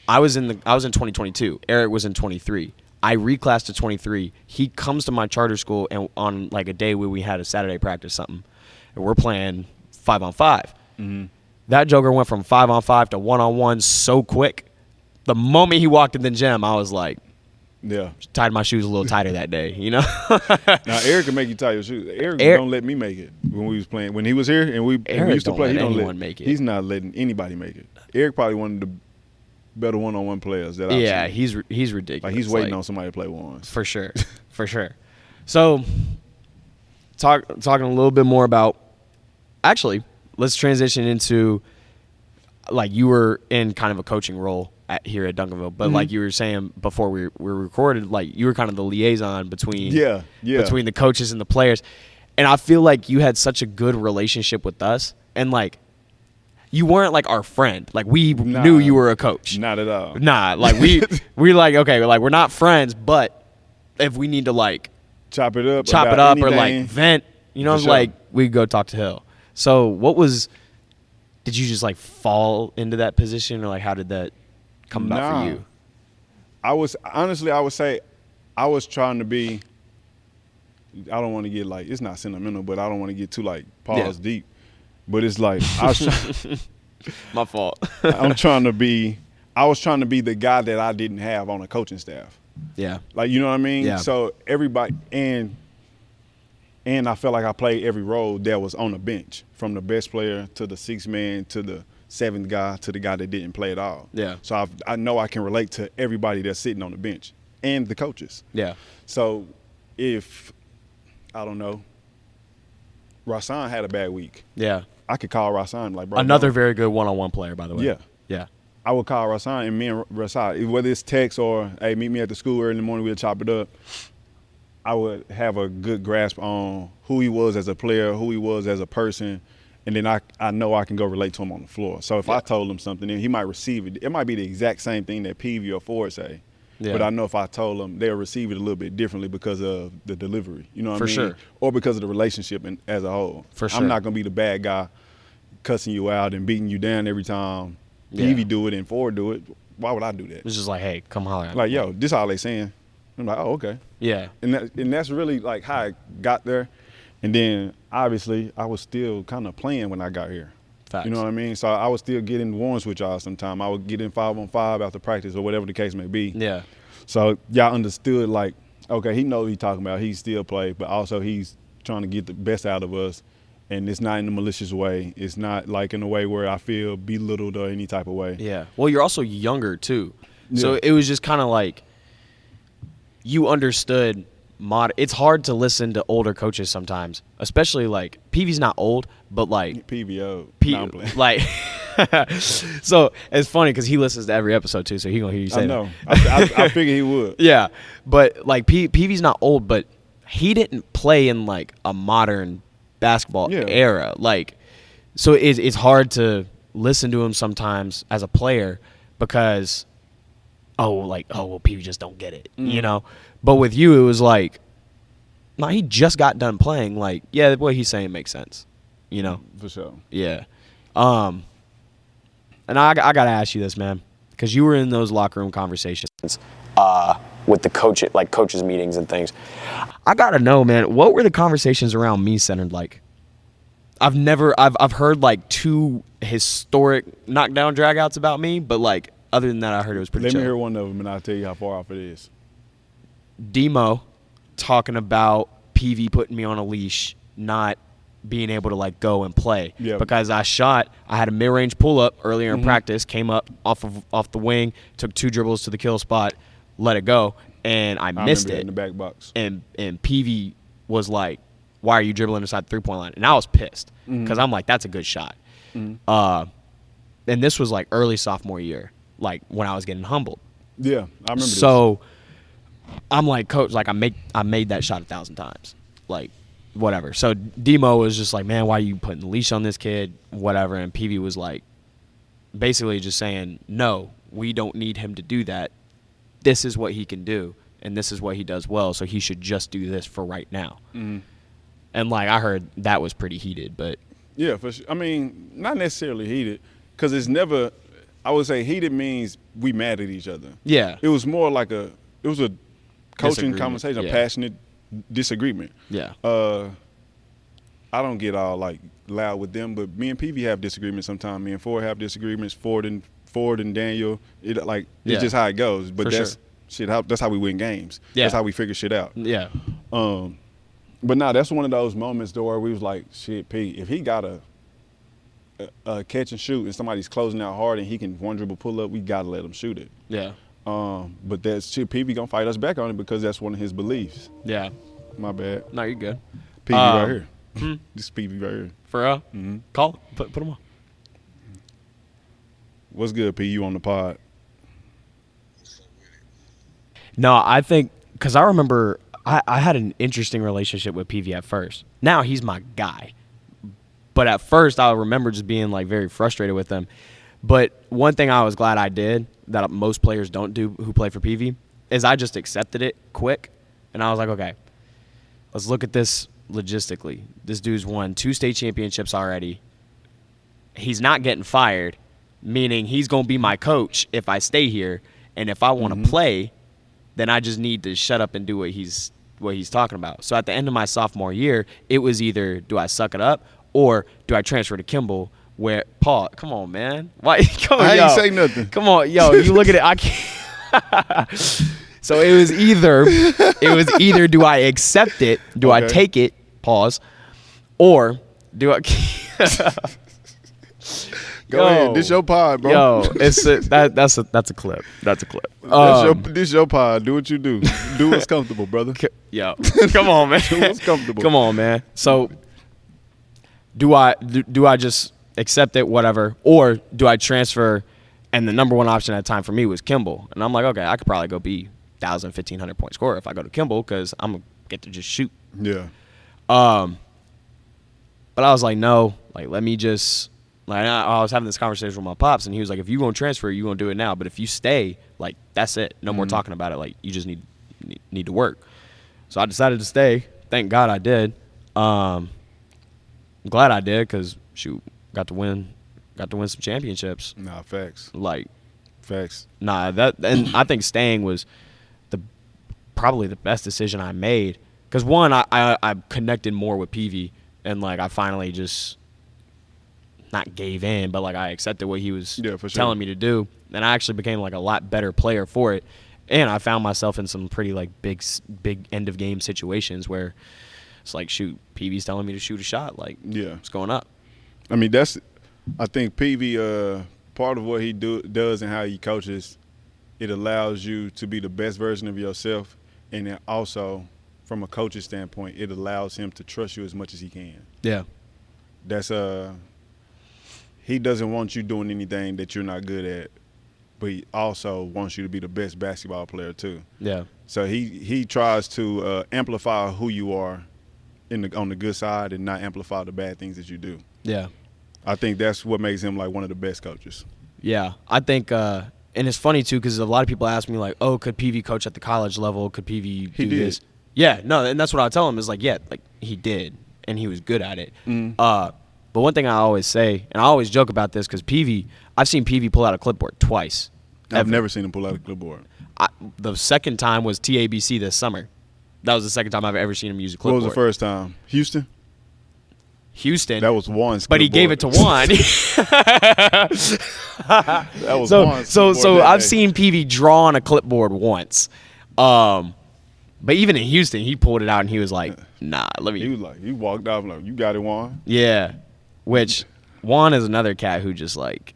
I was in 2022. Eric was in 23. I reclassed to 23. He comes to my charter school and on a day where we had a Saturday practice something, and we're playing 5-on-5. Mm-hmm. That joker went from 5-on-5 to 1-on-1 so quick. The moment he walked in the gym, I was like, yeah, tied my shoes a little tighter that day, you know. Now Eric can make you tie your shoes. Eric don't let me make it when we was playing. When he was here and we used to play, he don't let make it. He's not letting anybody make it. Eric probably one of the better one-on-one players that I've seen. he's ridiculous. Like he's waiting on somebody to play ones. For sure. So, talking a little bit more about. Actually, let's transition into you were in kind of a coaching role here at Duncanville, but like you were saying before we were recorded, you were kind of the liaison between between the coaches and the players, and I feel like you had such a good relationship with us, and you weren't our friend. We knew you were a coach. Not at all. Nah, we okay, we're not friends, but if we need to chop it up anything, or vent, sure. We go talk to Hill. So did you just fall into that position, or how did that come about for you? I would say I was trying to be, I don't want to get it's not sentimental, but I don't want to get too paws deep. But it's I was my fault. I was trying to be the guy that I didn't have on a coaching staff. Yeah. You know what I mean? Yeah. So everybody and I felt like I played every role that was on the bench, from the best player to the sixth man to the seventh guy to the guy that didn't play at all. Yeah. So I know I can relate to everybody that's sitting on the bench and the coaches. Yeah. So if, I don't know, Rasan had a bad week. Yeah. I could call Rasan bro. Another very good one-on-one player, by the way. Yeah. Yeah. I would call Rasan, and me and Rasan, whether it's text or, hey, meet me at the school early in the morning, we'll chop it up. I would have a good grasp on who he was as a player, who he was as a person, and then I know I can go relate to him on the floor. So if I told him something, then he might receive it. It might be the exact same thing that Peavy or Ford say, but I know if I told him, they'll receive it a little bit differently because of the delivery. You know what I mean? For sure. Or because of the relationship as a whole. For sure. I'm not going to be the bad guy cussing you out and beating you down every time Peavy do it and Ford do it. Why would I do that? It's just hey, come holler at me. Yo, this all they saying. I'm like, oh, okay. Yeah. And that's really how I got there. And then obviously I was still kind of playing when I got here. Facts. You know what I mean? So I was still getting ones with y'all sometime. I would get in 5-on-5 after practice or whatever the case may be. Yeah. So y'all understood okay, he knows what he's talking about. He still plays, but also he's trying to get the best out of us. And it's not in a malicious way. It's not like in a way where I feel belittled or any type of way. Yeah. Well, you're also younger too. So Yeah. it was just kind of like you understood it's hard to listen to older coaches sometimes, especially like Peavy's not old, but like PVO. No, I'm playing. like so it's funny because he listens to every episode too, so he gonna hear you say I that. know. I figured he would. Yeah, but like Peavy's not old, but he didn't play in like a modern basketball era. Like, so it's hard to listen to him sometimes as a player because, well, Peavy just don't get it, you know. But with you, it was like, no, he just got done playing. Like, yeah, what he's saying makes sense, you know. For sure. Yeah. And I gotta ask you this, man, because you were in those locker room conversations with the coaches meetings and things. I gotta know, man, what were the conversations around me centered like? I've heard like 2 historic knockdown dragouts about me, but like other than that, I heard it was pretty Let chill. me hear one of them, and I'll tell you how far off it is. Demo talking about PV putting me on a leash, not being able to like go and play because I had a mid-range pull-up earlier in practice, came up off the wing, took 2 dribbles to the kill spot, let it go, and I missed it in the back box. And PV was like, "Why are you dribbling inside the 3-point line?" And I was pissed because I'm like, "That's a good shot." And this was like early sophomore year, like when I was getting humbled. Yeah, I remember. So I'm like, "Coach, like I made that shot 1,000 times, like whatever." So Demo was just like, "Man, why are you putting the leash on this kid?" Whatever. And PV was like, basically just saying, "No, we don't need him to do that. This is what he can do, and this is what he does well. So he should just do this for right now." And like I heard that was pretty heated, but Yeah, for sure. I mean, not necessarily heated, because it's never. I would say heated means we mad at each other. yeah, It was more like it was a coaching Disagreement, conversation, yeah. a passionate disagreement. yeah, I don't get all like loud with them, but me and PV have disagreements sometimes. Me and Ford have disagreements. Ford and Daniel. It's Yeah. just how it goes. But For that's sure. That's how we win games. Yeah. That's how we figure shit out. yeah, But nah, that's one of those moments though where we was like, shit, P, if he got a catch and shoot and somebody's closing out hard and he can one dribble pull up, we gotta let him shoot it. yeah, But that's shit, PV gonna fight us back on it because that's one of his beliefs. yeah. My bad. No, you're good. PV right here. This PV right here. For real? Call. Put him on. What's good, P? You on the pod? No, I think because I remember I had an interesting relationship with PV at first. Now he's my guy. But at first I remember just being like very frustrated with him. But one thing I was glad I did that most players don't do who play for PV is I just accepted it quick. And I was like, okay, let's look at this logistically. This dude's won 2 state championships already. He's not getting fired, meaning he's going to be my coach if I stay here. And if I want to play, then I just need to shut up and do what he's talking about. So at the end of my sophomore year, it was either do I suck it up or do I transfer to Kimball where Paul, come on, man. Why come on, I yo. ain't say nothing. Come on, yo, you look at it, I can't. So it was either do I accept it, do I Okay. take it, pause, or do I Go ahead. This your pod, bro. Yo, that's a clip. That's a clip. This your pod. Do what you do. Do what's comfortable, brother. Yo, come on, man. Do what's comfortable. Come on, man. So, do I just accept it, whatever, or do I transfer? And the number one option at the time for me was Kimball, and I'm like, okay, I could probably go be 1,000, 1,500 point scorer if I go to Kimball because I'm gonna get to just shoot. Yeah. But I was like, no, like let me just. Like I was having this conversation with my pops, and he was like, "If you gonna transfer, you gonna do it now. But if you stay, like that's it. No more talking about it. Like you just need to work." So I decided to stay. Thank God I did. I'm glad I did because shoot, got to win some championships. Nah, facts. Like Facts. and I think staying was probably the best decision I made because one, I connected more with PV, and like I finally just. Not gave in, but like I accepted what he was for sure. telling me to do, and I actually became like a lot better player for it. And I found myself in some pretty like big end of game situations where It's like, shoot, PV's telling me to shoot a shot. Like, Yeah. it's going up. I mean, I think PV, part of what he does and how he coaches, it allows you to be the best version of yourself. And then also, from a coach's standpoint, it allows him to trust you as much as he can. Yeah. That's he doesn't want you doing anything that you're not good at, but he also wants you to be the best basketball player too. Yeah. So he tries to amplify who you are on the good side and not amplify the bad things that you do. Yeah. I think that's what makes him like one of the best coaches. Yeah. I think and it's funny too, because a lot of people ask me like, oh, could PV coach at the college level? Could PV do did. this? Yeah, no, and that's what I tell him is like, yeah, like he did, and he was good at it. But one thing I always say, and I always joke about this, because I've seen PV pull out a clipboard twice. I've never seen him pull out a clipboard. The second time was TABC this summer. That was the second time I've ever seen him use a What clipboard. was the first time? Houston? Houston. That was Juan's But he gave it to Juan. That was Juan's so clipboard that I've day. seen PV draw on a clipboard once. But even in Houston, he pulled it out and he was like, nah, let me. He was like, he walked off like, you got it, Juan. Yeah. Which Juan is another cat who just like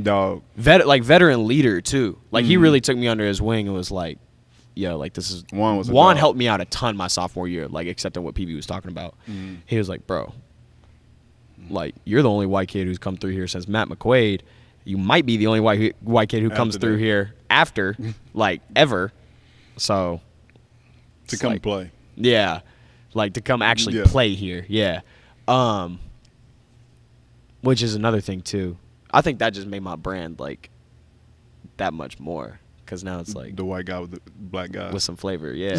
Dog. veteran leader too. Like he really took me under his wing and was like, yo, like this is Juan Juan helped me out a ton my sophomore year, like accepting what PV was talking about. He was like, bro, like you're the only white kid who's come through here since Matt McQuaid. You might be the only white kid who comes through here after, like ever. So To come like, play. yeah, like to come actually Yeah. play here. Yeah. Which is another thing too. I think that just made my brand like that much more, because now it's like The white guy with the black guy. with some flavor. Yeah.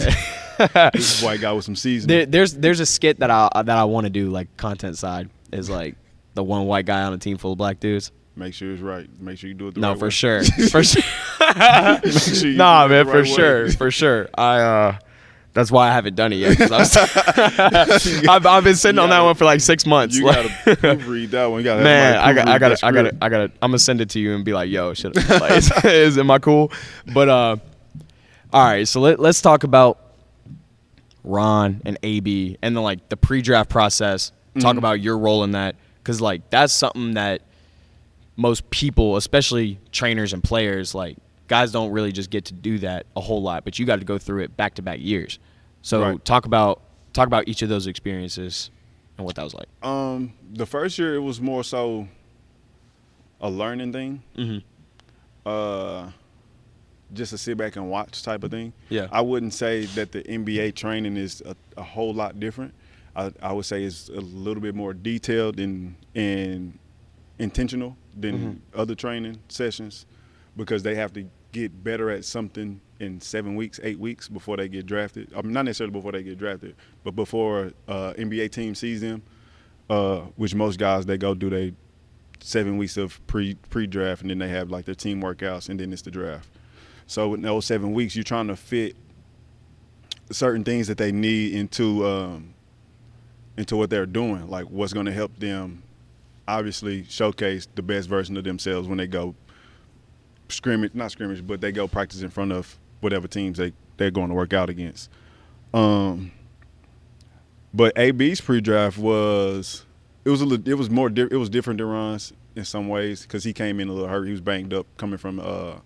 This white guy with some seasoning. There's a skit that I want to do, like content side, is like the one white guy on a team full of black dudes. Make sure it's right. Make sure you do it the No, right for way. sure. For sure. Make sure you Nah, do it man, the for right sure. way. For sure. That's why I haven't done it yet. 'Cause I've been sitting on that one for like 6 months. You Like, gotta proofread that one. You gotta man, have somebody proofread that script. I'm gonna send it to you and be like, yo, am I cool? But all right, so let's talk about Ron and AB and then like the pre-draft process. Talk about your role in that, because like that's something that most people, especially trainers and players, like guys don't really just get to do that a whole lot, but you got to go through it back-to-back years. So Right. talk about each of those experiences and what that was like. The first year it was more so a learning thing. Just a sit back and watch type of thing. Yeah. I wouldn't say that the NBA training is a whole lot different. I would say it's a little bit more detailed and intentional than other training sessions, because they have to get better at something in 7 weeks, 8 weeks before they get drafted. I mean, not necessarily before they get drafted, but before NBA team sees them, which most guys, they go do their 7 weeks of pre-draft, and then they have like their team workouts, and then it's the draft. So in those 7 weeks, you're trying to fit certain things that they need into what they're doing, like what's going to help them obviously showcase the best version of themselves when they go not scrimmage, but they go practice in front of whatever teams they're going to work out against. But AB's pre-draft was different than Ron's in some ways, because he came in a little hurt. He was banged up coming from I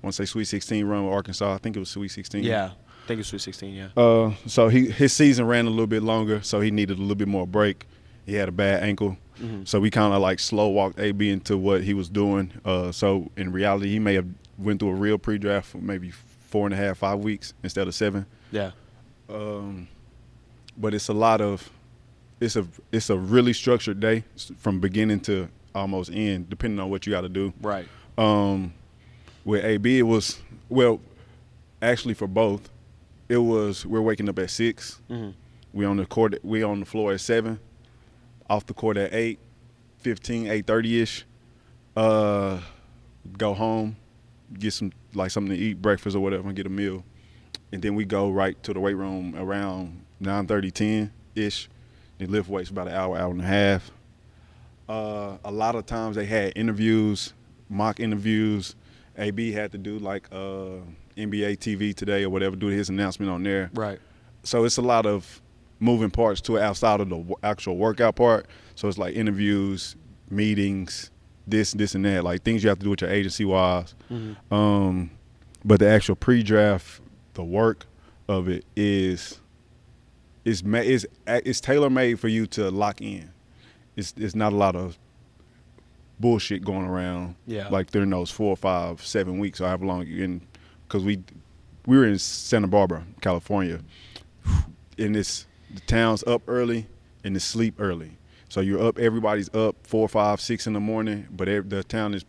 want to say Sweet 16 run with Arkansas. I think it was Sweet 16. Yeah, I think it's Sweet 16. Yeah. So his season ran a little bit longer, so he needed a little bit more break. He had a bad ankle. So we kind of like slow walked AB into what he was doing. So in reality, he may have went through a real pre-draft for maybe 4.5, 5 weeks instead of 7. Yeah. But it's a really structured day from beginning to almost end, depending on what you got to do. Right. With AB, it was, well, actually for both, we're waking up at 6. We on the court. We on the floor at 7. Off the court at 8:15, 8:30ish. Go home, get something to eat, breakfast or whatever, and get a meal, and then we go right to the weight room around 9:30, 10ish. They lift weights about an hour and a half. A lot of times they had interviews, mock interviews. AB had to do like NBA TV today or whatever, do his announcement on there. Right. So it's a lot of moving parts to it outside of the actual workout part. So it's like interviews, meetings, this and that, like things you have to do with your agency-wise. But the actual pre-draft, the work of it is tailor-made for you to lock in. It's not a lot of bullshit going around. Yeah. Like during those 4, 5, 7 weeks or however long you're in, because we were in Santa Barbara, California, and the town's up early and it's sleep early. So you're up, everybody's up 4, 5, 6 in the morning, but the town is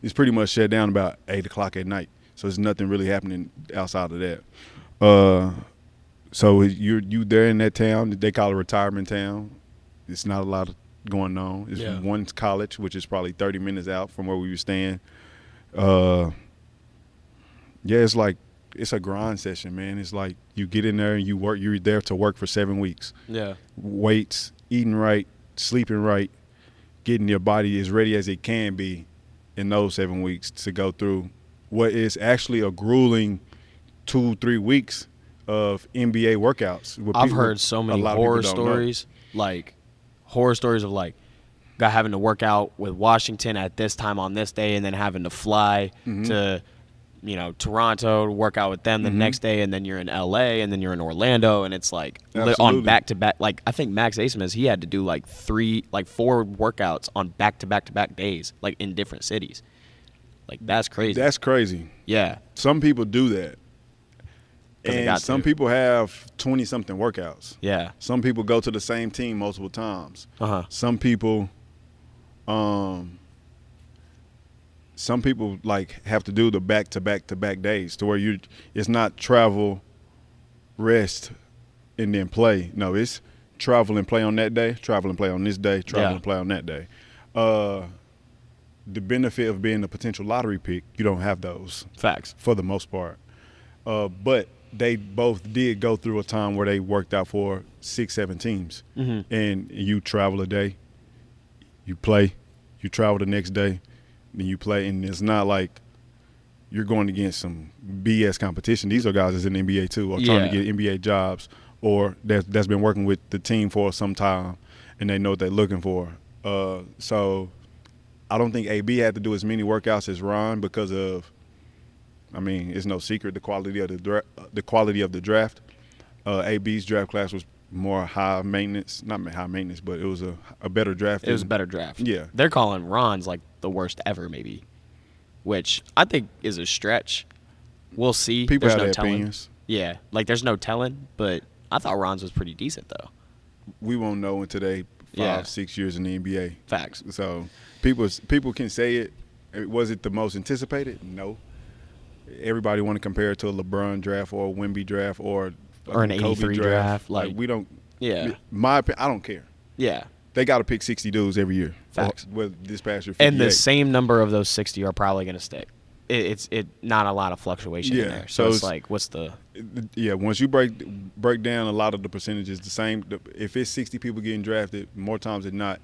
it's pretty much shut down about 8 o'clock at night. So there's nothing really happening outside of that. So you there in that town. They call it a retirement town. It's not a lot going on. It's one college, which is probably 30 minutes out from where we were staying. It's like it's a grind session, man. It's like you get in there and you work. You're there to work for 7 weeks. Yeah. Weights, eating right, sleeping right, getting your body as ready as it can be in those 7 weeks to go through what is actually a grueling 2-3 weeks of NBA workouts. I've heard so many horror stories, of like guy having to work out with Washington at this time on this day, and then having to fly to, Toronto to work out with them the next day, and then you're in LA, and then you're in Orlando, and it's like on back to back. Like I think Max Asmus, he had to do 4 workouts on back to back days, like in different cities. Like that's crazy. That's crazy. Yeah. Some people do that. And some people have 20-something workouts. Yeah. Some people go to the same team multiple times. Some people like have to do the back-to-back days to where it's not travel, rest, and then play. No, it's travel and play on that day, travel and play on this day, travel and play on that day. The benefit of being a potential lottery pick, you don't have those. Facts. For the most part. But they both did go through a time where they worked out for 6, 7 teams. And you travel a day, you play, you travel the next day, then you play. And it's not like you're going against some BS competition. These are guys that's in the NBA too, or trying to get NBA jobs, or that's been working with the team for some time, and they know what they're looking for. So I don't think AB had to do as many workouts as Ron because of, it's no secret the quality of the draft. AB's draft class was more high maintenance, not high maintenance, but it was a better draft. It was a better draft. Yeah, they're calling Ron's like the worst ever, maybe, which I think is a stretch. We'll see. People there's have no their telling. opinions. Yeah, like there's no telling, but I thought Ron's was pretty decent though. We won't know until they 5-6 years in the NBA. Facts. So people can say it. Was it the most anticipated? No. Everybody want to compare it to a LeBron draft or a Wemby draft or an Kobe 83 draft. Like we don't. Yeah. My opinion, I don't care. Yeah. They got to pick 60 dudes every year. Facts. With this past year, 58. And the same number of those 60 are probably going to stick. It's not a lot of fluctuation in there. So it's like, what's the? Yeah. Once you break down a lot of the percentages, the same. If it's 60 people getting drafted, more times than not,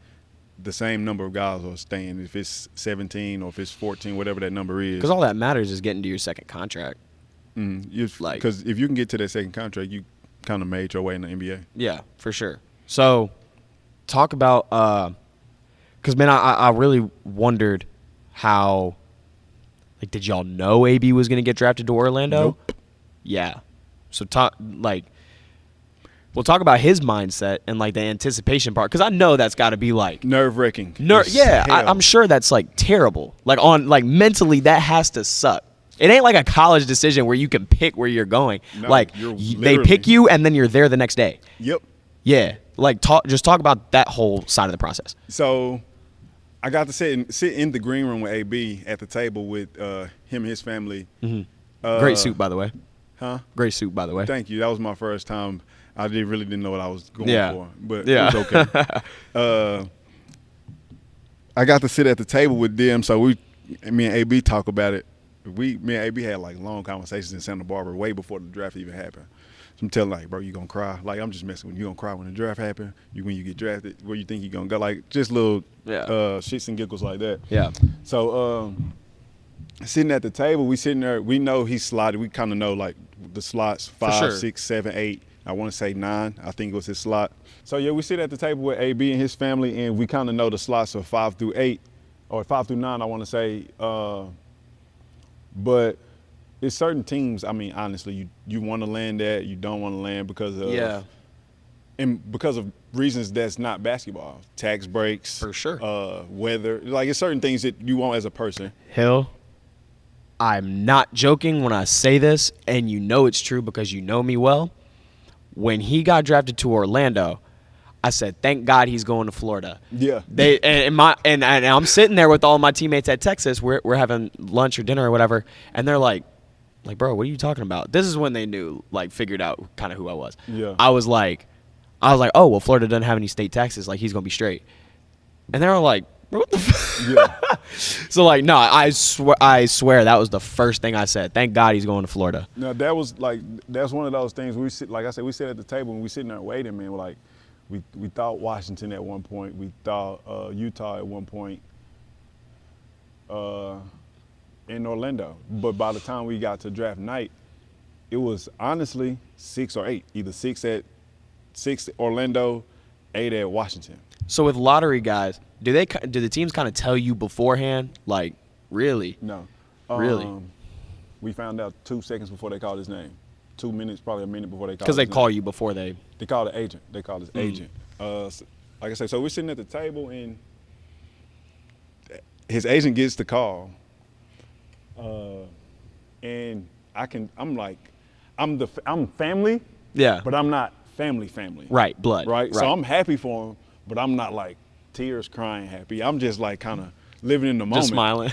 the same number of guys are staying. If it's 17 or if it's 14, whatever that number is. Because all that matters is getting to your second contract. Because if you can get to that second contract, you kind of made your way in the NBA. Yeah, for sure. So talk about because, man, I really wondered how, like, did y'all know AB was going to get drafted to Orlando? Nope. Yeah. So we'll talk about his mindset and, like, the anticipation part, because I know that's got to be, like, nerve-wracking. Yeah, I'm sure that's, like, terrible. Like, mentally, that has to suck. It ain't like a college decision where you can pick where you're going. No, like, they pick you, and then you're there the next day. Yep. Yeah. Like, talk about that whole side of the process. So I got to sit in the green room with AB at the table with him and his family. Great suit, by the way. Huh? Great suit, by the way. Thank you. That was my first time. I really didn't know what I was going for, but it was okay. I got to sit at the table with them, so me and AB talk about it. Me and AB had like long conversations in Santa Barbara way before the draft even happened. So I'm telling, like, bro, you gonna cry? Like, I'm just messing with you. You gonna cry when the draft happen? When you get drafted? Where you think you gonna go? Like, just little shits and giggles like that. Yeah. So sitting at the table, we sitting there. We know he's slotted. We kind of know like the slots 5, 6, 7, 8. I want to say 9. I think it was his slot. So, yeah, we sit at the table with AB and his family, and we kind of know the slots of 5 through 8, or 5 through 9, I want to say. But it's certain teams, I mean, honestly, you want to land at, you don't want to land because of and because of reasons that's not basketball. Tax breaks. For sure. Weather. Like, it's certain things that you want as a person. Hill, I'm not joking when I say this, and you know it's true because you know me well. When he got drafted to Orlando, I said, thank God he's going to Florida. Yeah. And I'm sitting there with all my teammates at Texas. We're having lunch or dinner or whatever, and they're like, bro, what are you talking about? This is when they knew, like, figured out kind of who I was. Yeah. I was like, oh, well, Florida doesn't have any state taxes. Like, he's going to be straight. And they were like, bro, what the fuck? Yeah. So, like, no, I swear that was the first thing I said. Thank God he's going to Florida. No, that's one of those things. We sit, like I said, we sit at the table and we sitting there waiting, man. We're like, we thought Washington at one point. We thought Utah at one point. In Orlando. But by the time we got to draft night, it was honestly 6 or 8. Either 6 at Orlando, 8 at Washington. So with lottery guys, do the teams kind of tell you beforehand, like, really? No. Really? We found out 2 seconds before they called his name. 2 minutes, probably a minute before they called his Because they name. call you before they. They call the agent. They call his agent. Like I said, so we're sitting at the table and his agent gets the call. And I'm family. Yeah. But I'm not family. Right, blood. Right? So I'm happy for him, but I'm not like tears crying happy. I'm just like kind of living in the moment. Just smiling.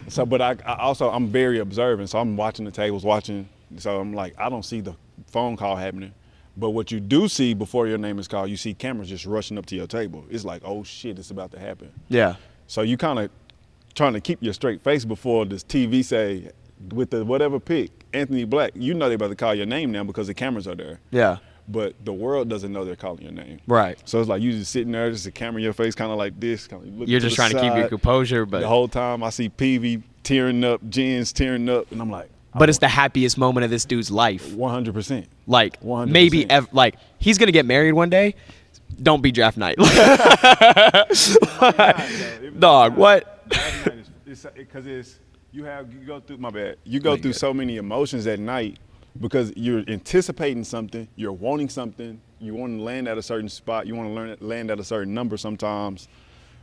So, but I'm very observant. So I'm watching the tables, so I'm like, I don't see the phone call happening. But what you do see before your name is called, you see cameras just rushing up to your table. It's like, oh shit, it's about to happen. Yeah. So you kind of trying to keep your straight face before this TV say, with the whatever pick, Anthony Black, you know they're about to call your name now because the cameras are there. Yeah. But the world doesn't know they're calling your name. Right. So it's like you just sitting there, just a camera in your face, kind of like this. You're just trying to keep your composure, but the whole time I see Peavy tearing up, Jens tearing up, and I'm like. But it's the happiest moment of this dude's life. 100%. Like 100%. maybe like he's gonna get married one day. Don't be draft night. Dog, what? Because you go through so many emotions at night because you're anticipating something, you're wanting something, you want to land at a certain spot, you want to land at a certain number sometimes,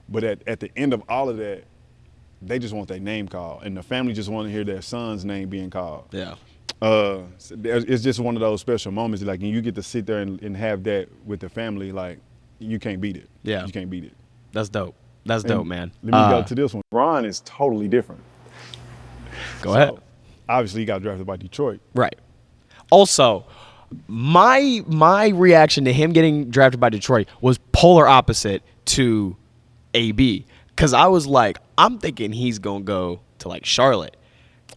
but at the end of all of that, they just want their name called, and the family just want to hear their son's name being called. Yeah. It's just one of those special moments, like, and you get to sit there and have that with the family, like, you can't beat it. Yeah. You can't beat it. That's dope. That's dope, man. Let me go to this one. Ron is totally different. Go ahead. Obviously, he got drafted by Detroit. Right. Also, my reaction to him getting drafted by Detroit was polar opposite to AB. Because I was like, I'm thinking he's going to go to, like, Charlotte.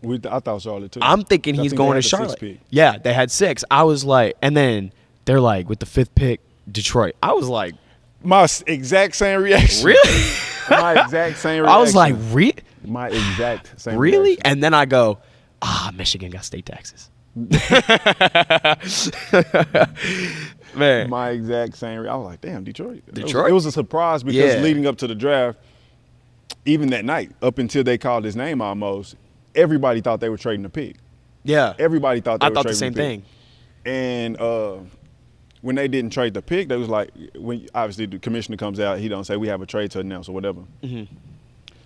I thought Charlotte, too. I'm thinking he's going to Charlotte. Yeah, they had 6. I was like, and then they're like, with the 5th pick, Detroit. I was like. My exact same reaction. Really? My exact same reaction. I was like, My exact same really? reaction. And then I go, Michigan got state taxes. Man. My exact same reaction. I was like, damn, Detroit. Detroit? It was a surprise because Yeah. leading up to the draft, even that night, up until they called his name almost, everybody thought they were trading the pick. Yeah. Everybody thought they were I thought trading the same pick. thing. And when they didn't trade the pick, they was like, when obviously the commissioner comes out, he don't say we have a trade to announce or whatever. Mm-hmm.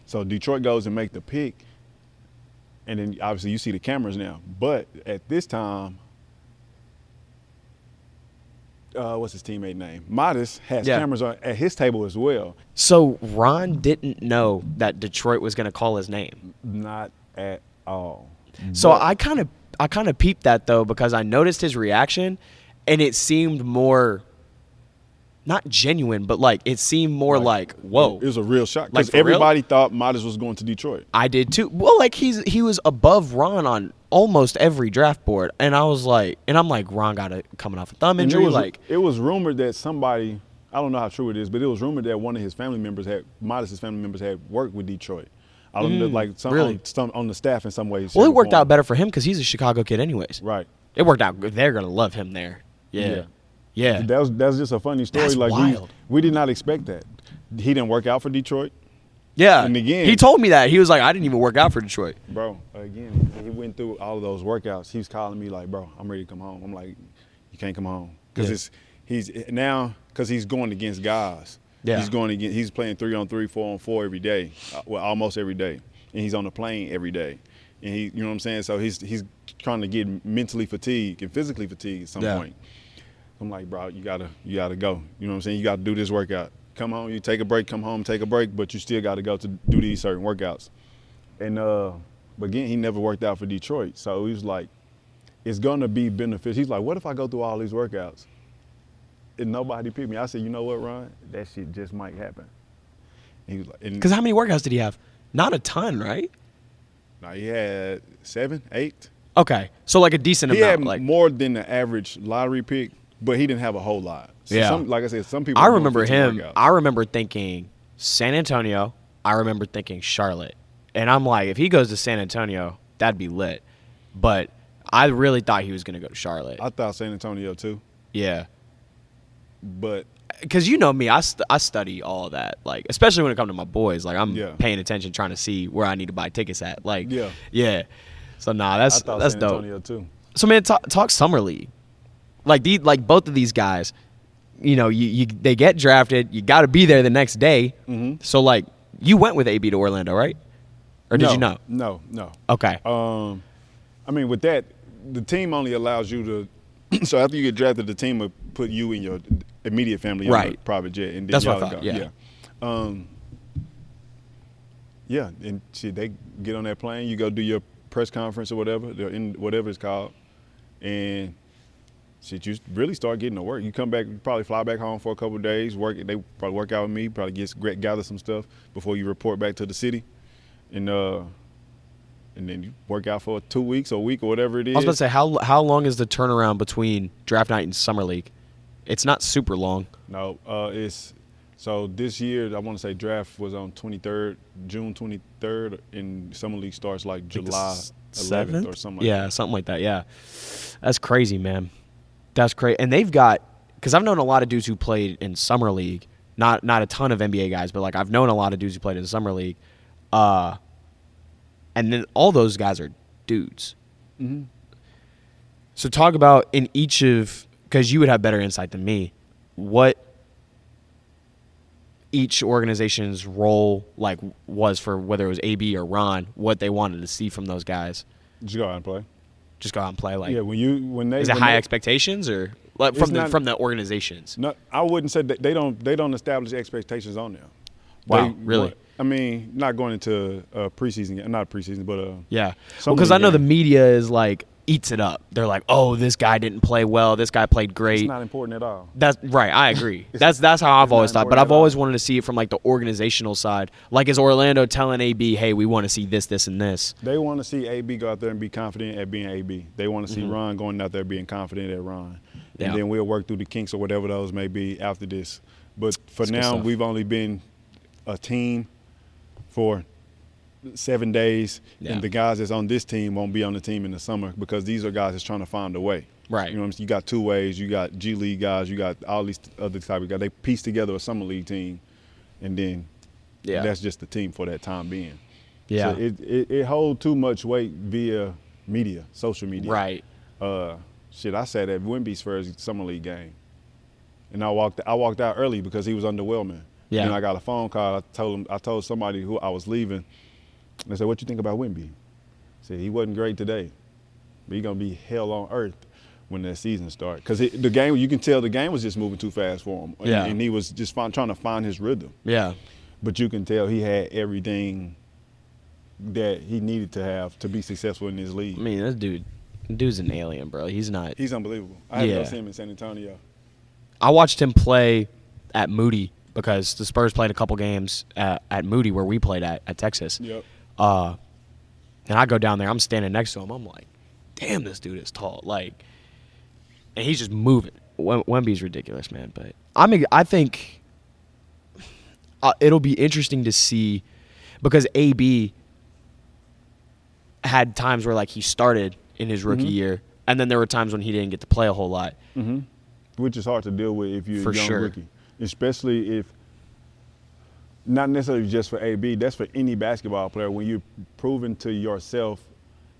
So Detroit goes and make the pick, and then obviously you see the cameras now. But at this time, what's his teammate name? Modest has cameras at his table as well. So Ron didn't know that Detroit was going to call his name. Not at all. So But- I kind of peeped that though because I noticed his reaction, and it seemed more, not genuine, but like it seemed more like whoa. It was a real shock Like, because for real? everybody thought Modest was going to Detroit. I did too. Well, like he was above Ron on almost every draft board, and I was like, I'm like, Ron got it coming off a thumb And injury. Like it was rumored that somebody, I don't know how true it is, but it was rumored that one of his family members Modest's family members had worked with Detroit. I don't know, like some really? on the staff in some ways. well, it shape, or worked form. out better for him because he's a Chicago kid, anyways. Right. It worked out good. They're gonna love him there. Yeah. Yeah. That's just a funny story. That's like wild. we did not expect that. He didn't work out for Detroit. Yeah. And again, he told me that. He was like, I didn't even work out for Detroit. Bro, again, he went through all of those workouts. He was calling me like, bro, I'm ready to come home. I'm like, you can't come home. Because he's going against guys. Yeah. He's playing 3-on-3, 4-on-4 every day. Well, almost every day. And he's on the plane every day. And you know what I'm saying? So he's trying to get mentally fatigued and physically fatigued at some point. I'm like, bro, you gotta go. You know what I'm saying? You gotta do this workout. Come home, you take a break, come home, take a break, but you still gotta go to do these certain workouts. And but again, he never worked out for Detroit. So he was like, it's gonna be beneficial. He's like, what if I go through all these workouts and nobody picked me? I said, you know what, Ron? That shit just might happen. And he was like, Because how many workouts did he have? Not a ton, right? no, he had 7, 8. Okay. So like a decent He amount. had Like more than the average lottery pick, but he didn't have a whole lot. So Yeah. like I said, some people. I are doing remember 15 him. workouts. I remember thinking San Antonio. I remember thinking Charlotte. And I'm like, if he goes to San Antonio, that'd be lit. But I really thought he was going to go to Charlotte. I thought San Antonio too, Yeah. but Because you know me, I study all of that. Like, especially when it comes to my boys. Like, I'm paying attention, trying to see where I need to buy tickets at. Like, yeah. So, nah, I that's thought that's San dope. Antonio too. So, man, talk summer league. Like both of these guys, you know, they get drafted. You got to be there the next day. Mm-hmm. So, like, you went with AB to Orlando, right? Or did you not? No. Okay. I mean, with that, the team only allows you to. So after you get drafted, the team will put you and your immediate family on a private jet, and then That's what I y'all thought. go. Yeah. And shit, they get on that plane. You go do your press conference or whatever, whatever it's called, and shit, you really start getting to work. You come back, you probably fly back home for a couple of days. They probably work out with me, probably gather some stuff before you report back to the city, and then you work out for 2 weeks or a week or whatever it is. I was about to say, how long is the turnaround between draft night and summer league? It's not super long. No, so this year I want to say draft was on June 23rd, and summer league starts like July 11th or something. Something like that. Yeah, that's crazy, man. That's crazy. And they've got, because I've known a lot of dudes who played in summer league. Not a ton of NBA guys, but like I've known a lot of dudes who played in summer league. And then all those guys are dudes. Mm-hmm. So talk about in each of, because you would have better insight than me, what each organization's role like was for whether it was AB or Ron, what they wanted to see from those guys. Just go out and play. Just go out and play. Like, Yeah, when they is it high expectations or like from the organizations? No, I wouldn't say that they don't establish expectations on there. Wow, really? I mean, not going into preseason, not preseason, but yeah. summer Because I league know the game. media is like eats it up. They're like, oh, this guy didn't play well. This guy played great. It's not important at all. That's right. I agree. That's how I've not always thought. But important I've at always all. wanted to see it from like the organizational side. Like, is Orlando telling AB, hey, we want to see this, this, and this? They want to see AB go out there and be confident at being AB. They want to see Ron going out there being confident at Ron. Yeah. And then we'll work through the kinks or whatever those may be after this. But for good now, stuff. we've only been a team for 7 days, Yeah. and the guys that's on this team won't be on the team in the summer because these are guys that's trying to find a way. Right. You know what I'm saying? You got two ways. You got G League guys. You got all these other type of guys. They piece together a summer league team, and then that's just the team for that time being. Yeah. So it holds too much weight via media, social media. Right. I sat at Wemby's first summer league game, and I walked out early because he was underwhelming. Yeah. And I got a phone call. I told somebody who I was leaving. And I said, "What you think about Wemby?" I said, "He wasn't great today, but he's gonna be hell on earth when that season starts." Because the game, you can tell the game was just moving too fast for him. Yeah. And he was just trying to find his rhythm. Yeah. But you can tell he had everything that he needed to have to be successful in this league. I mean, this dude's an alien, bro. He's not. He's unbelievable. I had to Yeah. go see him in San Antonio. I watched him play at Moody because the Spurs played a couple games at Moody where we played at Texas. Yep. And I go down there. I'm standing next to him. I'm like, damn, this dude is tall. Like, and he's just moving. Wemby's ridiculous, man. But I think it'll be interesting to see because AB had times where like he started in his rookie year, and then there were times when he didn't get to play a whole lot. which is hard to deal with if you're For a young sure. rookie, especially if not necessarily just for AB. That's for any basketball player. When you're proving to yourself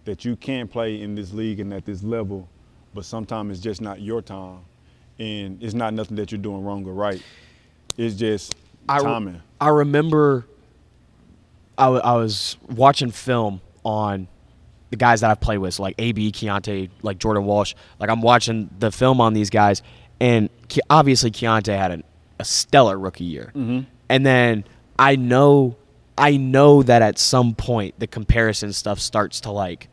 that you can play in this league and at this level, but sometimes it's just not your time, and it's not nothing that you're doing wrong or right. It's just timing. I remember I was watching film on the guys that I've played with, so like AB, Keontae, like Jordan Walsh. Like I'm watching the film on these guys, and obviously Keontae had a stellar rookie year. Mm-hmm. And then I know that at some point the comparison stuff starts to like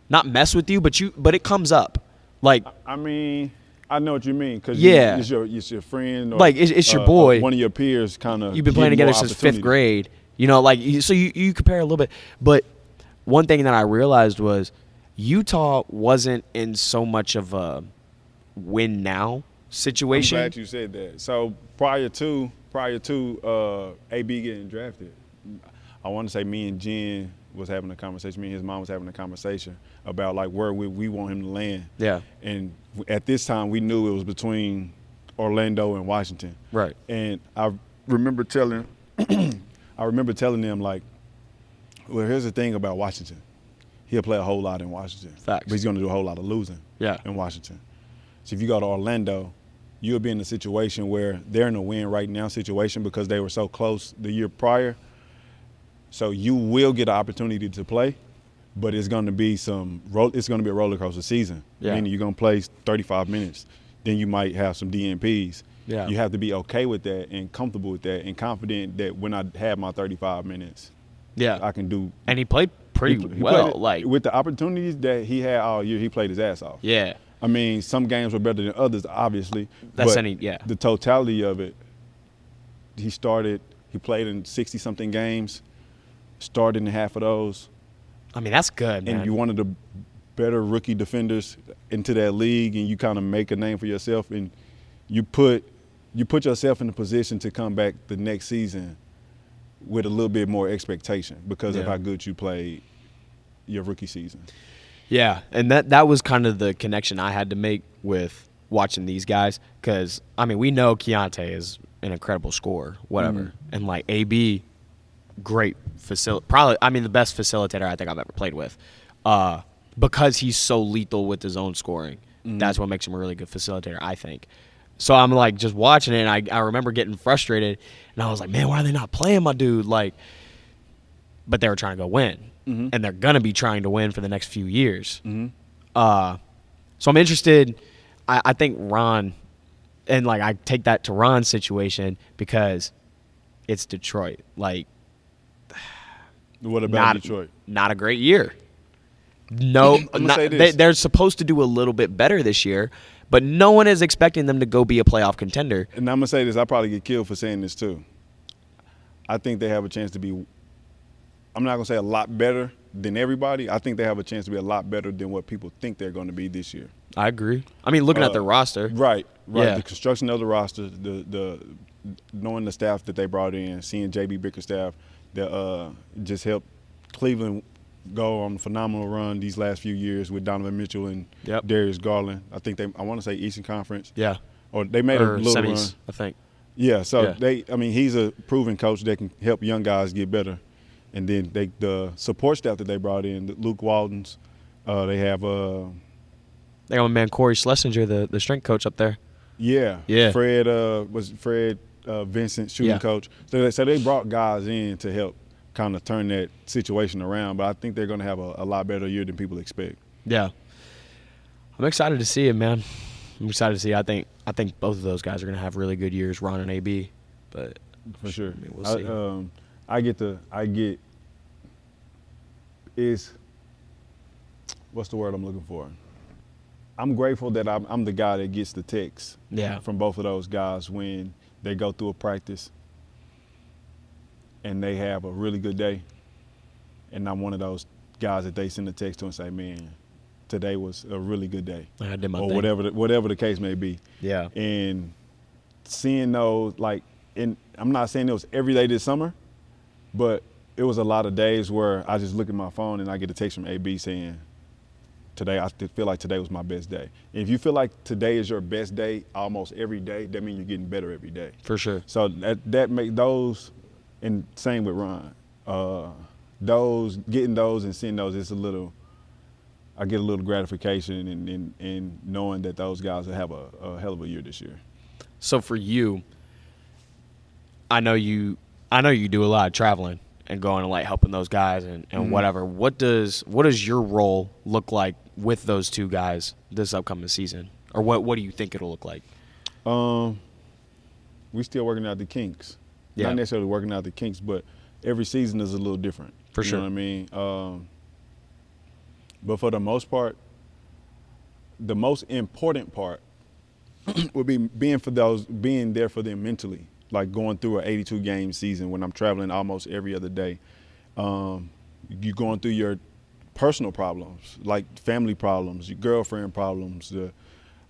not mess with you, but it comes up. Like I mean, I know what you mean because Yeah. it's your friend or Like, it's your boy. one of your peers kind of. you've been playing together since fifth grade, you know, like so you compare a little bit. But one thing that I realized was Utah wasn't in so much of a win now situation. I'm glad you said that. So prior to AB getting drafted, I want to say me and Jen was having a conversation. Me and his mom was having a conversation about like where we want him to land. Yeah. And at this time, we knew it was between Orlando and Washington. Right. And I remember telling them like, well, here's the thing about Washington. He'll play a whole lot in Washington. Facts. But he's going to do a whole lot of losing. Yeah. In Washington. So if you go to Orlando, you'll be in a situation where they're in a win right now situation because they were so close the year prior. So you will get an opportunity to play, but it's going to be it's going to be a roller coaster season. Yeah. Meaning you're going to play 35 minutes. Then you might have some DNPs. Yeah. You have to be okay with that and comfortable with that and confident that when I have my 35 minutes, Yeah. I can do. And he played pretty He well. played it- Like with the opportunities that he had all year, he played his ass off. yeah. I mean, some games were better than others, obviously. That's but yeah. the totality of it, he played in 60-something games, started in half of those, I mean, that's good, man. and you're one of the better rookie defenders into that league, and you kind of make a name for yourself, and you put yourself in a position to come back the next season with a little bit more expectation because of Yeah. how good you played your rookie season. Yeah, and that was kind of the connection I had to make with watching these guys because, I mean, we know Keontae is an incredible scorer, whatever. And, like, AB, great probably, I mean, the best facilitator I think I've ever played with because he's so lethal with his own scoring. That's what makes him a really good facilitator, I think. So I'm, like, just watching it, and I remember getting frustrated, and I was like, man, why are they not playing my dude? Like, but they were trying to go win. And they're going to be trying to win for the next few years. So I'm interested. I think Ron, and like I take that to Ron's situation because it's Detroit. Like, What about Detroit? Not a great year. No, I'ma say this. they're supposed to do a little bit better this year, but no one is expecting them to go be a playoff contender. And I'm going to say this. I'll probably get killed for saying this too. I think they have a chance to be, I'm not going to say a lot better than everybody. I think they have a chance to be a lot better than what people think they're going to be this year. I agree. I mean, looking at their roster. Right. Yeah. The construction of the roster, the knowing the staff that they brought in, seeing JB Bickerstaff that just helped Cleveland go on a phenomenal run these last few years with Donovan Mitchell and Yep. Darius Garland. I think I want to say Eastern Conference. Yeah. Or they made a Or little semis, run. I think. Yeah, so Yeah. he's a proven coach that can help young guys get better. And then the support staff that they brought in, the Luke Waldens, they have They got my man Corey Schlesinger, the strength coach up there. Yeah. Fred Vincent, shooting Yeah. coach. So they brought guys in to help kind of turn that situation around. But I think they're going to have a lot better year than people expect. Yeah. I'm excited to see it, man. I'm excited to see. I think both of those guys are going to have really good years, Ron and AB. But For sure. I mean, we'll see. What's the word I'm looking for? I'm grateful that I'm the guy that gets the text from both of those guys when they go through a practice and they have a really good day. And I'm one of those guys that they send a text to and say, man, today was a really good day. I did my or thing. whatever the case may be. Yeah. And seeing those, and I'm not saying it was every day this summer, but it was a lot of days where I just look at my phone and I get a text from AB saying, today, I feel like today was my best day. If you feel like today is your best day almost every day, that means you're getting better every day. For sure. So that make those, and same with Ron, getting those and seeing those, I get a little gratification in knowing that those guys will have a hell of a year this year. So for you, I know you do a lot of traveling and going and like helping those guys and whatever. What does your role look like with those two guys this upcoming season? Or what do you think it'll look like? We still working out the kinks. Yeah. Not necessarily working out the kinks, but every season is a little different. For sure. You know what I mean? But for the most part, the most important part would be being there for them mentally, like going through an 82-game season when I'm traveling almost every other day. You're going through your personal problems, like family problems, your girlfriend problems,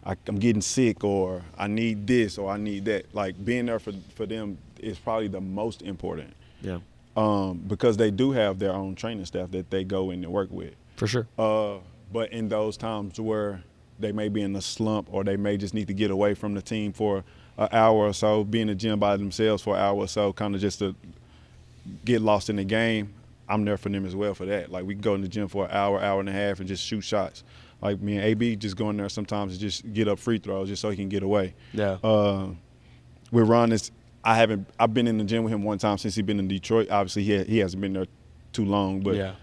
I'm getting sick, or I need this, or I need that. Like being there for them is probably the most important. Yeah. Because they do have their own training staff that they go in and work with. For sure. But in those times where they may be in a slump, or they may just need to get away from the team for an hour or so, be in the gym by themselves for an hour or so, kind of just to get lost in the game, I'm there for them as well for that. Like we can go in the gym for an hour and a half and just shoot shots. Like me and AB just go in there sometimes and just get up free throws just so he can get away. Yeah. With Ron, I've been in the gym with him one time since he's been in Detroit. Obviously he hasn't been there too long, but yeah.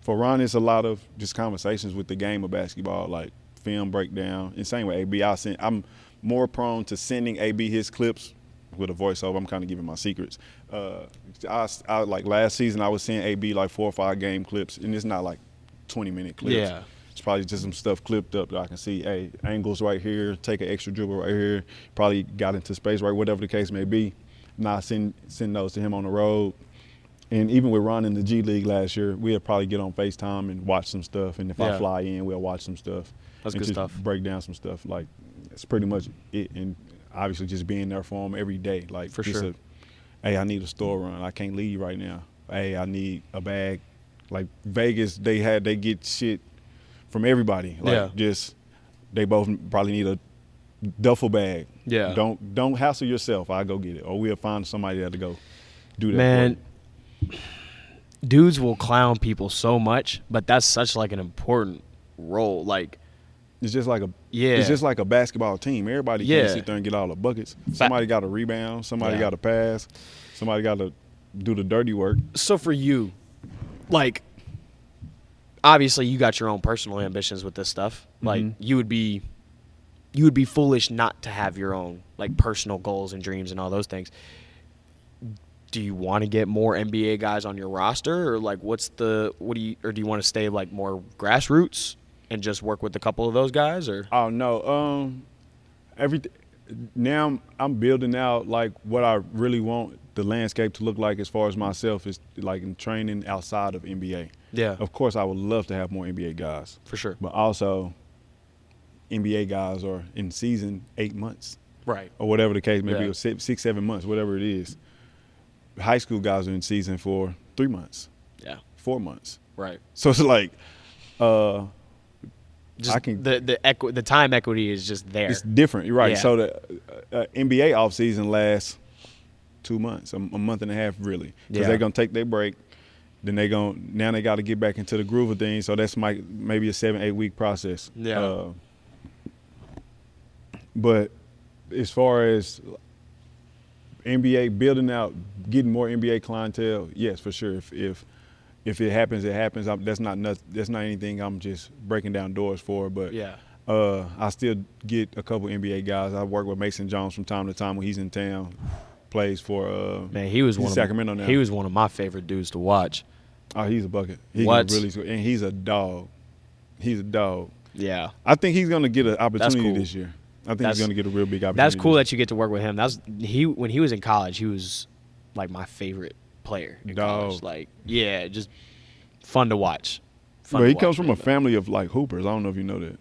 For Ron, it's a lot of just conversations with the game of basketball, like film breakdown. And same with AB. I'm more prone to sending AB his clips with a voiceover. I'm kind of giving my secrets. I like last season, I was sending AB like 4 or 5 game clips, and it's not like 20-minute clips. Yeah. It's probably just some stuff clipped up that I can see, hey, angles right here, take an extra dribble right here, probably got into space right, whatever the case may be. Now I send those to him on the road. And even with Ron in the G League last year, we'd probably get on FaceTime and watch some stuff. And if I fly in, we'll watch some stuff. That's and good just stuff. Break down some stuff. Like, it's pretty much it. And obviously just being there for them every day. Like, for just sure. Hey, I need a store run. I can't leave right now. Hey, I need a bag. Like Vegas, they get shit from everybody. Like they both probably need a duffel bag. Yeah. Don't hassle yourself. I'll go get it. Or we'll find somebody that'll go do that. Man, dudes will clown people so much, but that's such like an important role. Like it's just like a basketball team. Everybody can't sit there and get all the buckets. Somebody got to rebound. Somebody got to pass. Somebody got to do the dirty work. So for you, like, obviously you got your own personal ambitions with this stuff. Like you would be foolish not to have your own like personal goals and dreams and all those things. Do you want to get more NBA guys on your roster, or like or do you want to stay like more grassroots and just work with a couple of those guys? Or oh no, now I'm building out like what I really want the landscape to look like as far as myself is like in training outside of NBA. Yeah, of course I would love to have more NBA guys for sure, but also NBA guys are in season 8 months, right, or whatever the case may be, or 6-7 months, whatever it is. High school guys are in season for 3 months, 4 months, right. So it's like, just the time equity is just there. It's different, right? Yeah. So the NBA offseason lasts 2 months, a month and a half, really, because they're gonna take their break. Then they got to get back into the groove of things. So that's maybe a 7-8 week process. Yeah. But as far as NBA building out, getting more NBA clientele, yes, for sure. If it happens, it happens. That's not anything I'm just breaking down doors for. But I still get a couple NBA guys. I work with Mason Jones from time to time when he's in town. Plays for man, he was Sacramento now. He was one of my favorite dudes to watch. Oh, he's a bucket. What? Really, and he's a dog. He's a dog. Yeah. I think he's gonna get an opportunity this year. I think he's gonna get a real big opportunity. That's cool that you get to work with him. When he was in college, he was like my favorite player in college. Like, just fun to watch. He comes from a family of like hoopers. I don't know if you know that.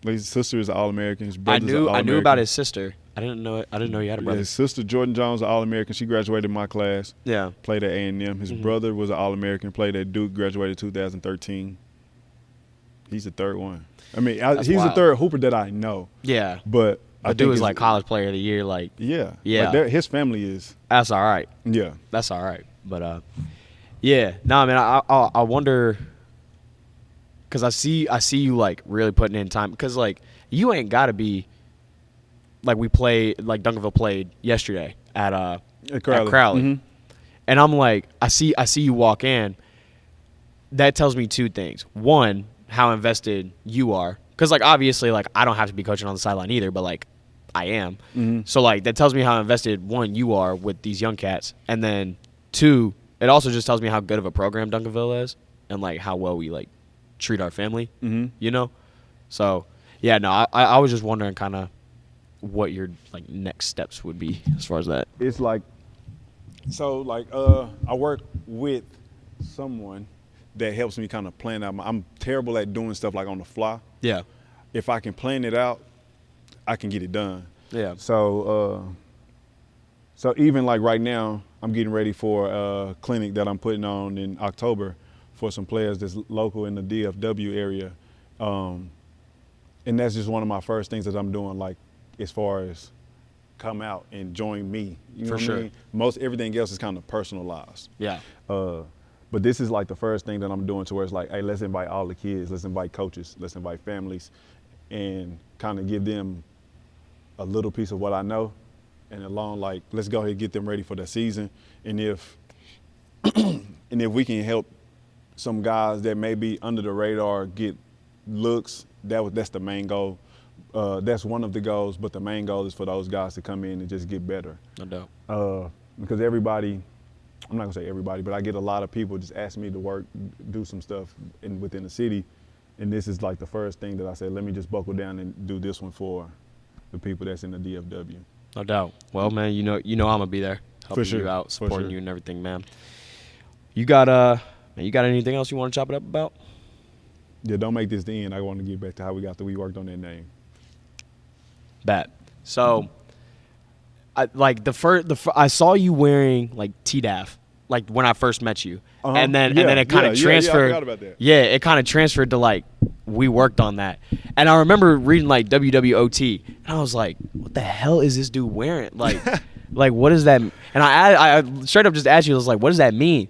Like his sister is an All-American. His brother's an All-American. I knew about his sister. I didn't know he had a brother. His sister Jordan Jones, an All-American. She graduated in my class. Yeah. Played at A&M. His brother was an All-American. Played at Duke. Graduated 2013. He's the third one. I mean, he's wild. the third hooper that I know. Yeah. But I Dude think was it's- like college player of the year. Like, Yeah. Yeah. Like his family is. that's all right. Yeah. That's all right. But yeah. No, I mean, I wonder, because I see you like really putting in time. Because like you ain't got to be like Duncanville played yesterday at Crowley. Mhm. And I'm like, I see you walk in. That tells me two things. One, how invested you are. Because, like, obviously, like, I don't have to be coaching on the sideline either, but, like, I am. Mm-hmm. So, like, that tells me how invested, one, you are with these young cats. And then, two, it also just tells me how good of a program Duncanville is and, like, how well we, like, treat our family, you know? So, yeah, no, I was just wondering kind of what your, like, next steps would be as far as that. It's like, so like I work with someone that helps me kind of plan out. I'm terrible at doing stuff like on the fly. Yeah. If I can plan it out, I can get it done. Yeah. So even like right now, I'm getting ready for a clinic that I'm putting on in October for some players that's local in the DFW area. And that's just one of my first things that I'm doing, like as far as come out and join me. You know For what sure. I mean? Most everything else is kind of personalized. Yeah. But this is like the first thing that I'm doing to where it's like, hey, let's invite all the kids, let's invite coaches, let's invite families, and kind of give them a little piece of what I know, and along like, let's go ahead and get them ready for the season. And if we can help some guys that may be under the radar get looks, that's the main goal. That's one of the goals, but the main goal is for those guys to come in and just get better. No doubt. Because everybody, I'm not gonna say everybody, but I get a lot of people just ask me to work, do some stuff within the city, and this is like the first thing that I said, let me just buckle down and do this one for the people that's in the DFW. No doubt. Well, man, you know I'm gonna be there, helping sure. you out, For supporting sure. you and everything, man. You got anything else you want to chop it up about? Yeah, don't make this the end. I want to get back to how we worked on that name. Bet. So, I saw you wearing like TDAF, like when I first met you, and then it kind of transferred. I forgot about that. Yeah, it kind of transferred to like we worked on that, and I remember reading like WWOT, and I was like, what the hell is this dude wearing? Like, like what is that? And I straight up just asked you, I was like, what does that mean?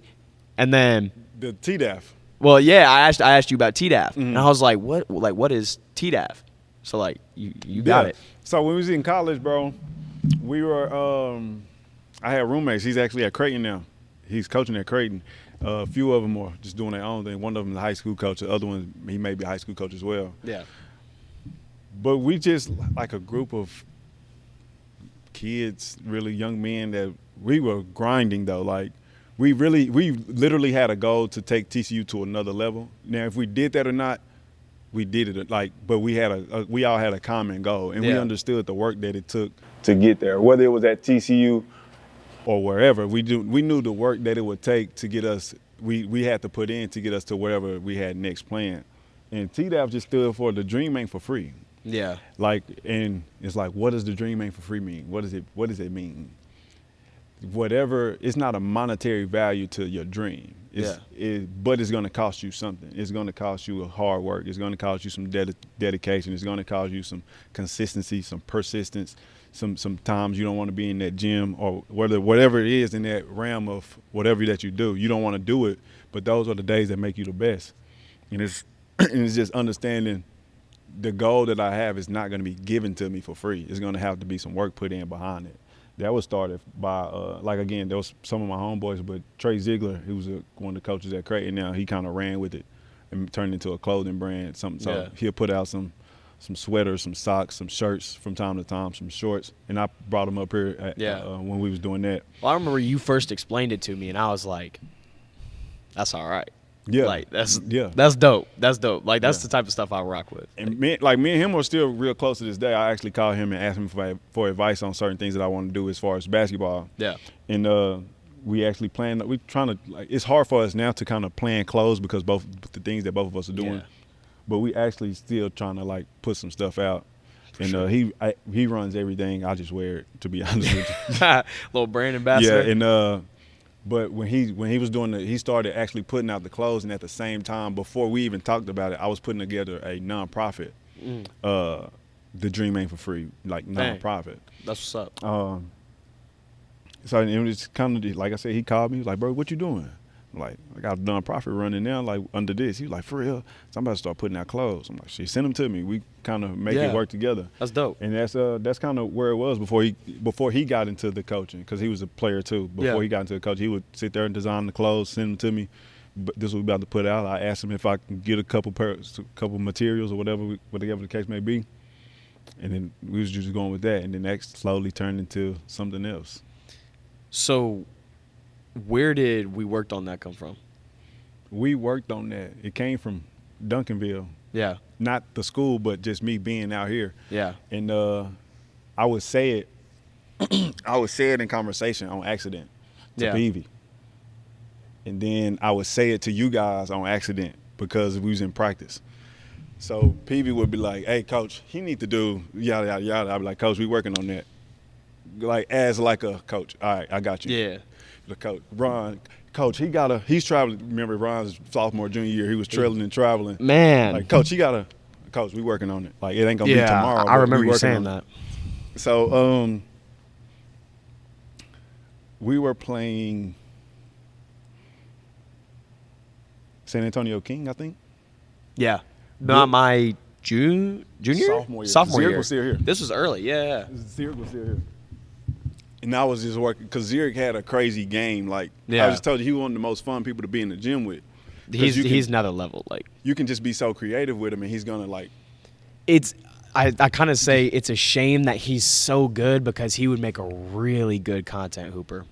And then, The TDAF. well, yeah, I asked you about TDAF, and I was like, what is TDAF? So like you got it. So when we was in college, bro, we were I had roommates. He's actually at Creighton now. He's coaching at Creighton. A few of them are just doing their own thing. One of them is a high school coach. The other one, he may be a high school coach as well. Yeah. But we just like a group of kids, really young men that we were grinding though. Like we literally had a goal to take TCU to another level. Now, if we did that or not, we did it. Like, but we all had a common goal, and we Yeah. understood the work that it took to get there. Whether it was at TCU or wherever, we knew the work that it would take to get us. We had to put in to get us to wherever we had next planned. And TDAF just stood for the dream ain't for free. Yeah. Like, and it's like, what does the dream ain't for free mean? What does it mean? Whatever, it's not a monetary value to your dream. But it's going to cost you something. It's going to cost you hard work. It's going to cost you some dedication. It's going to cost you some consistency, some persistence. Some times you don't want to be in that gym or whatever it is in that realm of whatever that you do. You don't want to do it, but those are the days that make you the best. And it's just understanding the goal that I have is not going to be given to me for free. It's going to have to be some work put in behind it. That was started by, there was some of my homeboys, but Trey Ziegler, who was one of the coaches at Creighton now, he kind of ran with it and turned it into a clothing brand. So he'll put out some sweaters, some socks, some shirts from time to time, some shorts. And I brought him up here when we was doing that. Well, I remember you first explained it to me, and I was like, that's all right. Yeah. Like, that's dope. That's dope. Like, that's the type of stuff I rock with. And me and him are still real close to this day. I actually called him and asked him for advice on certain things that I want to do as far as basketball. Yeah. And we actually plan. We're trying to, like, it's hard for us now to kind of plan clothes because both the things that both of us are doing. Yeah. But we actually still trying to, like, put some stuff out. And he runs everything. I just wear it, to be honest with you. Little brand ambassador. Yeah, and But when he was doing he started actually putting out the clothes, and at the same time, before we even talked about it, I was putting together a nonprofit. The Dream Ain't for Free, like nonprofit. That's what's up. So it was kind of like I said, he called me. He was like, "Bro, what you doing?" I'm like, I got a nonprofit running now, like under this. He was like, "For real?" Somebody start putting out clothes. I'm like, "She send them to me. We kind of make it work together." That's dope. And that's kind of where it was before he got into the coaching, because he was a player too. Before he got into the coaching, he would sit there and design the clothes, send them to me. But this was about to put out. I asked him if I could get a couple materials or whatever the case may be, and then we was just going with that. And then that slowly turned into something else. So, where did We Worked On That come from? We worked on that. It came from Duncanville. Yeah. Not the school, but just me being out here. Yeah. And I would say it in conversation on accident to Peavy. And then I would say it to you guys on accident because we was in practice. So Peavy would be like, "Hey, Coach, he need to do yada, yada, yada." I'd be like, "Coach, we working on that." Like, as like a coach. "All right, I got you." Yeah. The coach, Ron, Coach, he's traveling. Remember, Ron's sophomore, junior year, he was trailing and traveling. Man. Like, Coach, Coach, we working on it. Like, it ain't going to be tomorrow. I remember you saying that. So, we were playing San Antonio King, I think. Yeah. Not my junior? Sophomore year. Sophomore Zurich year. was still here. This was early, yeah. Zurich was still here. And I was just working because Zurich had a crazy game. Like, Yeah. I just told you, he was one of the most fun people to be in the gym with. He's another level. Like, you can just be so creative with him, and he's going to, like, I kind of say it's a shame that he's so good because he would make a really good content hooper.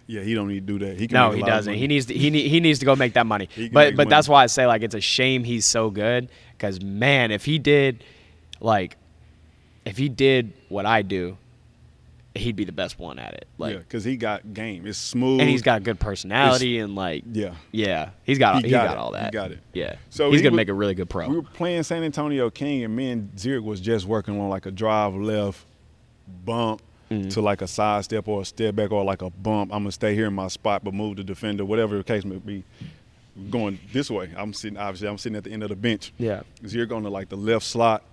yeah, he don't need to do that. He can No, make a he lot of doesn't. money. He needs to go make that money. He can But make that's money. why I say, like, it's a shame he's so good because, man, if he did what I do, he'd be the best one at it. Like, Yeah, because he got game. It's smooth. and he's got a good personality and like, Yeah. he's got He got it. all that. He got it. Yeah, So he's he gonna was- make a really good pro. We were playing San Antonio King, and me and Zurich was just working on like a drive left bump to like a side step or a step back or like a bump. I'm going to stay here in my spot but move the defender, whatever the case may be. Going this way. I'm sitting at the end of the bench. Yeah. Zurich going to like the left slot.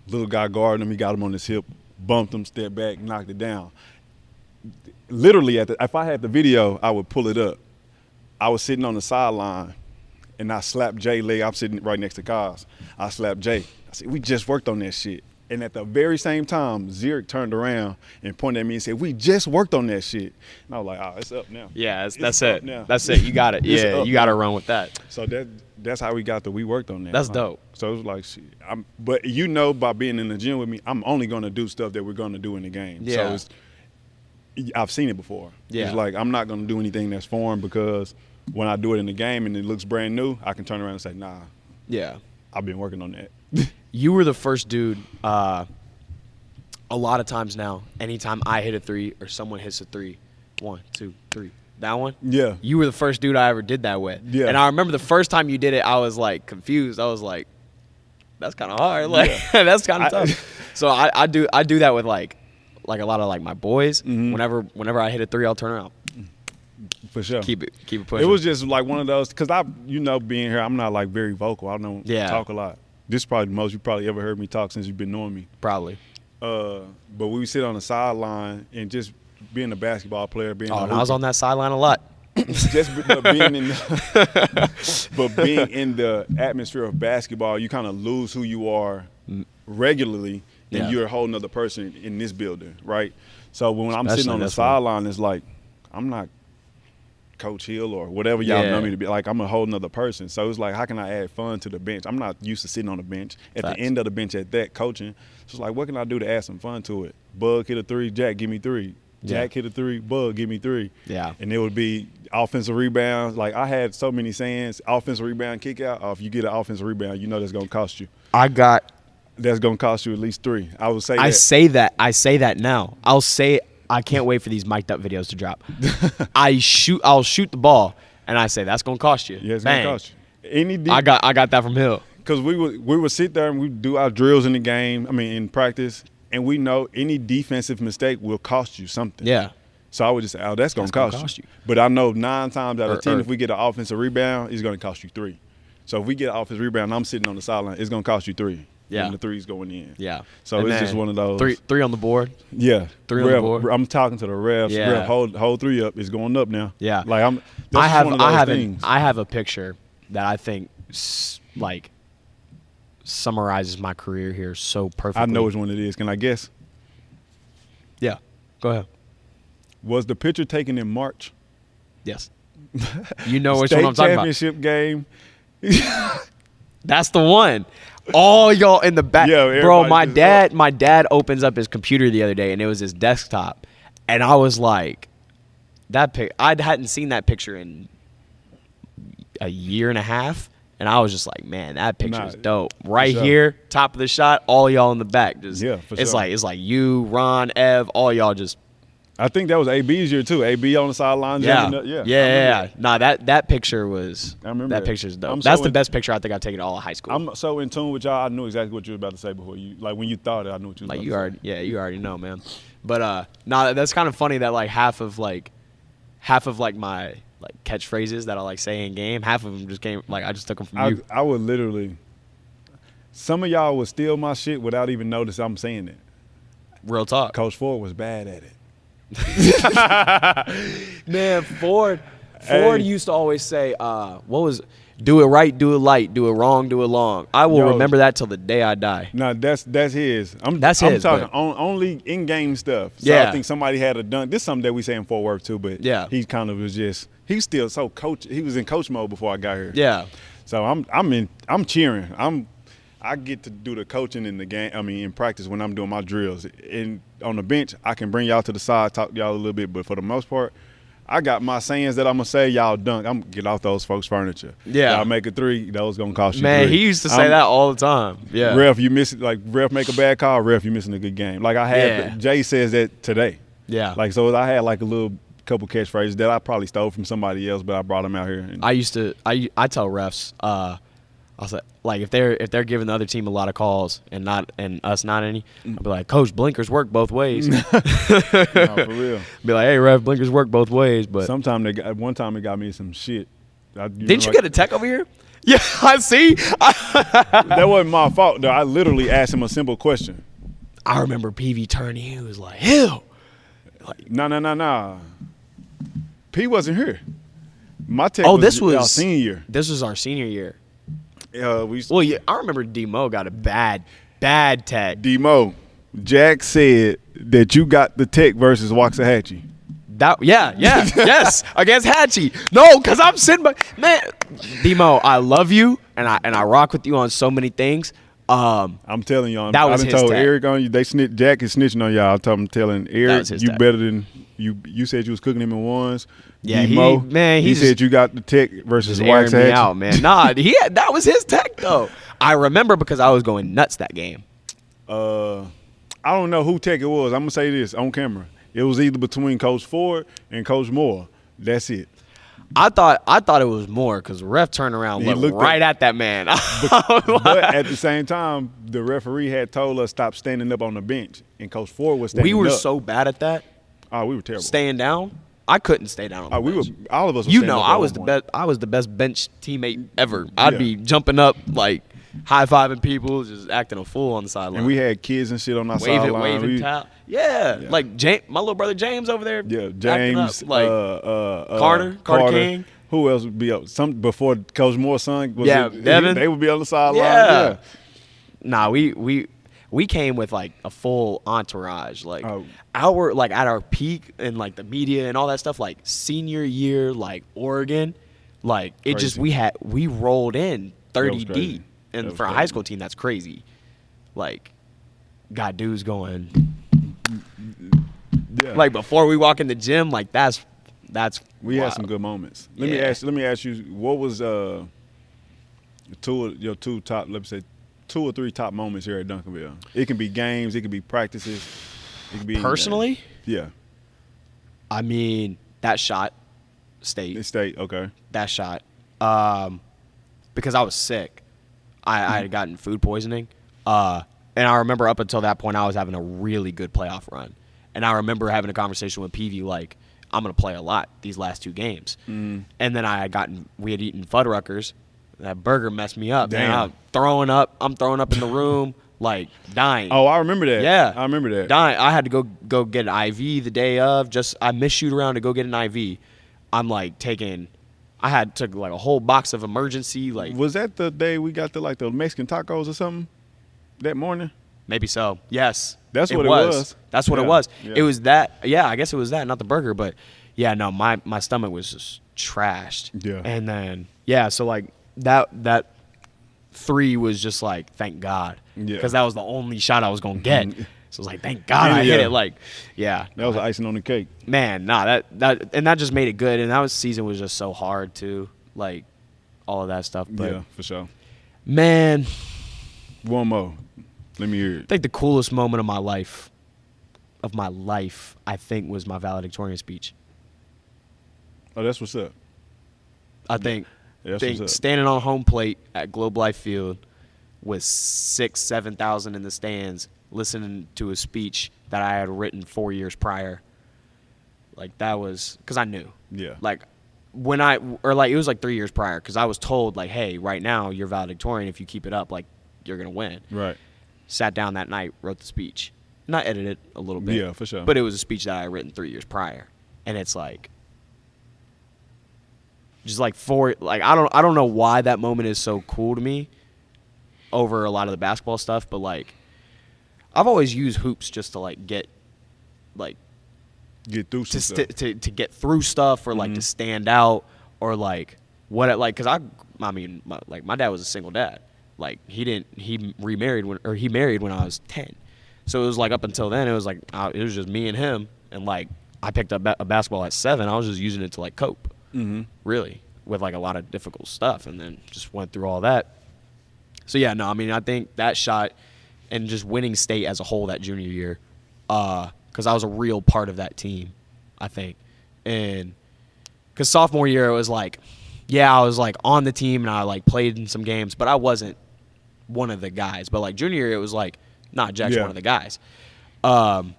Little guy guarding him. He got him on his hip, bumped him, step back, knocked it down. Literally, if I had the video, I would pull it up. I was sitting on the sideline, and I slapped Jay leg. I'm sitting right next to Kaz. I slapped Jay. I said, "We just worked on that shit." And at the very same time, Zurich turned around and pointed at me and said, "We just worked on that shit." And I was like, "Oh, it's up now." Yeah, It's that's up it. now. That's it. You got it. It's Yeah, up you got to now. run with that. So that's how we got we worked on that. That's Like, dope. So it was like, shit. But by being in the gym with me, I'm only going to do stuff that we're going to do in the game. Yeah. So I've seen it before. Yeah. It's like I'm not going to do anything that's foreign because when I do it in the game and it looks brand new, I can turn around and say, "Nah, Yeah. I've been working on that." You were the first dude. A lot of times now, anytime I hit a three or someone hits a three, 1, 2, 3, that one. Yeah. You were the first dude I ever did that with. Yeah. And I remember the first time you did it, I was like confused. I was like, that's kind of hard. Like that's kind of tough. So I do that with like a lot of like my boys. Mm-hmm. Whenever I hit a three, I'll turn around, For sure. keep it pushing. It was just like one of those because being here, I'm not like very vocal. I don't talk a lot. This is probably the most you probably ever heard me talk since you've been knowing me. Probably. But we would sit on the sideline and just being a basketball player, being Oh, and I was on that sideline a lot. but being in the atmosphere of basketball, you kind of lose who you are regularly, and Yeah. you're a whole nother person in this building, right? So when I'm Especially sitting on the this one. sideline, it's like I'm not Coach Hill or whatever y'all Yeah. know me to be. Like I'm a whole nother person. So it's like, how can I add fun to the bench? I'm not used to sitting on the bench. At Facts. the end of the bench at that, coaching. So it's like, what can I do to add some fun to it? Bug hit a three, Jack give me three. Jack hit a three, Bug give me three. Yeah. And it would be offensive rebounds. Like I had so many sayings, offensive rebound, kick out. If you get an offensive rebound, you know that's gonna cost you. That's gonna cost you at least 3. I would say that. I say that now. I can't wait for these mic'd up videos to drop. I'll shoot the ball and I say that's gonna cost you. Yeah, it's Bang. gonna cost you. I got that from Hill. Because we would sit there and we do our drills in the game, in practice, and we know any defensive mistake will cost you something. Yeah. So I would just say, oh, that's going to cost you. But I know 9 times out of 10, if we get an offensive rebound, it's going to cost you 3. So if we get an offensive rebound and I'm sitting on the sideline, it's going to cost you 3. Yeah. And the 3's going in. Yeah. So and it's just one of those. Three on the board. Yeah. 3 on the board. I'm talking to the refs. Yeah. Ref, hold 3 up. It's going up now. Yeah. Like that's one of those things. I have a picture that I think like summarizes my career here so perfectly. I know which one it is. Can I guess? Yeah. Go ahead. Was the picture taken in March? Yes. You know which one I'm talking about. State championship game. That's the one. All y'all in the back. Yeah, bro, my dad opens up his computer the other day and it was his desktop. And I was like, I hadn't seen that picture in a year and a half. And I was just like, man, that picture is dope. Right here, top of the shot, all y'all in the back. Just, yeah, for it's sure. like you, Ron, Ev, all y'all just. I think that was AB's year too. AB on the sideline. Yeah. Nah, that picture was. I remember that picture's dope. I'm That's so the best picture I think I've taken all of high school. I'm so in tune with y'all. I knew exactly what you were about to say before you. Like when you thought it, I knew what you was like about you to already, yeah, you already know, man. But that's kind of funny that like half of my like catchphrases that I like say in game, half of them just came like I just took them from you. I would literally. Some of y'all would steal my shit without even notice I'm saying it. Real talk. Coach Ford was bad at it. Man, Ford used to always say, do it right, do it light, do it wrong, do it long. I will remember that till the day I die. No, that's his. I'm talking only in-game stuff. So I think somebody had a dunk. This is something that we say in Fort Worth too, but he kind of was just he's still so coach. He was in coach mode before I got here. Yeah. So I'm cheering. I get to do the coaching in the game. I mean, in practice when I'm doing my drills. And on the bench, I can bring y'all to the side, talk to y'all a little bit. But for the most part, I got my sayings that I'm gonna say. Y'all dunk. I'm gonna get off those folks' furniture. Yeah. Y'all make a 3. Those gonna cost you. Man, 3. he used to say that all the time. Yeah. Ref, you miss it. Like ref, make a bad call. Ref, you missing a good game. Like I had. Jay says that today. Yeah. Like so, I had like a little couple catchphrases that I probably stole from somebody else, but I brought them out here. And I tell refs. I'll say, like if they're giving the other team a lot of calls and us not any, I'll be like, Coach, blinkers work both ways. No, for real. Be like, hey, ref, blinkers work both ways. But one time it got me some shit. Didn't you get a tech over here? Yeah, I see. That wasn't my fault though. I literally asked him a simple question. I remember PV turning. He was like, hell. Like, no. P wasn't here. My tech this was our senior year. This was our senior year. I remember D-Mo got a bad tech. D-Mo, Jack said that you got the tech versus Waxahachie. Yes, against Hatchie. No, because I'm sitting by man. D-Mo, I love you and I rock with you on so many things. I'm telling y'all, that was I his told tech. Eric on you. Jack is snitching on y'all. I'm telling Eric, you tech. better than you said you was cooking him in ones. Yeah, D-Mo, he said you got the tech versus airing me Waxahachie. out, man. Nah, that was his tech though. I remember because I was going nuts that game. I don't know who tech it was. I'm gonna say this on camera. It was either between Coach Ford and Coach Moore. That's it. I thought it was more because the ref turned around, looked right at that man. But at the same time, the referee had told us stop standing up on the bench, and Coach Ford was standing up. We were so bad at that. Oh, we were terrible. Staying down. I couldn't stay down. On the bench. All of us. Were you standing know, up I at was one the point. best. I was the best bench teammate ever. I'd be jumping up, like high fiving people, just acting a fool on the sideline. And we had kids and shit on our sideline. Waving towel. Yeah, like my little brother James over there. Yeah, James. Up, like Carter King. Who else would be up? Some before Coach Moore's son. Devin. They would be on the sideline. Yeah. Nah, we came with like a full entourage, like at our peak and like the media and all that stuff. Like senior year, like Oregon, like it Crazy. just we rolled in 30 crazy. deep, and for a high school team, that's crazy. Like, got dudes going. Yeah. Like before we walk in the gym, like that's. We wild. had some good moments. Let me ask you, what was your two top, let's say, 2 or 3 top moments here at Duncanville? It can be games, it can be practices, it can be Personally, anything. Yeah. I mean that shot, state. State, okay. That shot, because I was sick. I had gotten food poisoning, and I remember up until that point I was having a really good playoff run, And I remember having a conversation with PV like, I'm going to play a lot these last 2 games. And then we had eaten Fuddruckers. That burger messed me up. Damn. Man, I'm throwing up in the room, like dying. Oh, I remember that. Yeah. I remember that. Dying. I had to go get an IV the day of. I misshoot around to go get an IV. I'm like took like a whole box of emergency. Like, Was that the day we got the Mexican tacos or something that morning? maybe so. Yes. That's what it was. That's what it Yeah, was. yeah. It was that. Yeah, I guess it was that, not the burger. But yeah, no, my stomach was just trashed. Yeah. And then so like that 3 was just like, thank God. Yeah. Because that was the only shot I was gonna get. So I was like, thank God I hit Yeah. it. Like, yeah. That was icing on the cake. Man, nah, that just made it good. And that season was just so hard too. Like, all of that stuff. But Yeah, for sure. man, One more. Let me hear I it. think the coolest moment of my life, I think, was my valedictorian speech. Oh, that's what's up. I think, That's what's up. standing on home plate at Globe Life Field with 7,000 in the stands, listening to a speech that I had written 4 years prior. Like, that was because I knew. Yeah. Like, it was like 3 years prior because I was told, like, hey, right now you're valedictorian. If you keep it up, like, you're gonna win. Right. Sat down that night, wrote the speech, and I edited it a little bit. Yeah, for sure. But it was a speech that I had written 3 years prior, and it's like, just like I don't know why that moment is so cool to me over a lot of the basketball stuff, but like, I've always used hoops just to like get Get through some stuff. to get through stuff or like to stand out or like because I mean my dad was a single dad. Like he married when I was 10. So it was like up until then it was like it was just me and him, and like I picked up a basketball at 7. I was just using it to like cope. Really, with like a lot of difficult stuff, and then just went through all that. So yeah, no, I mean I think that shot and just winning state as a whole that junior year, because I was a real part of that team, I think. And because sophomore year it was like, yeah, I was like on the team and I like played in some games, but I wasn't one of the guys. But like junior year it was like, nah, Jack's one of the guys. So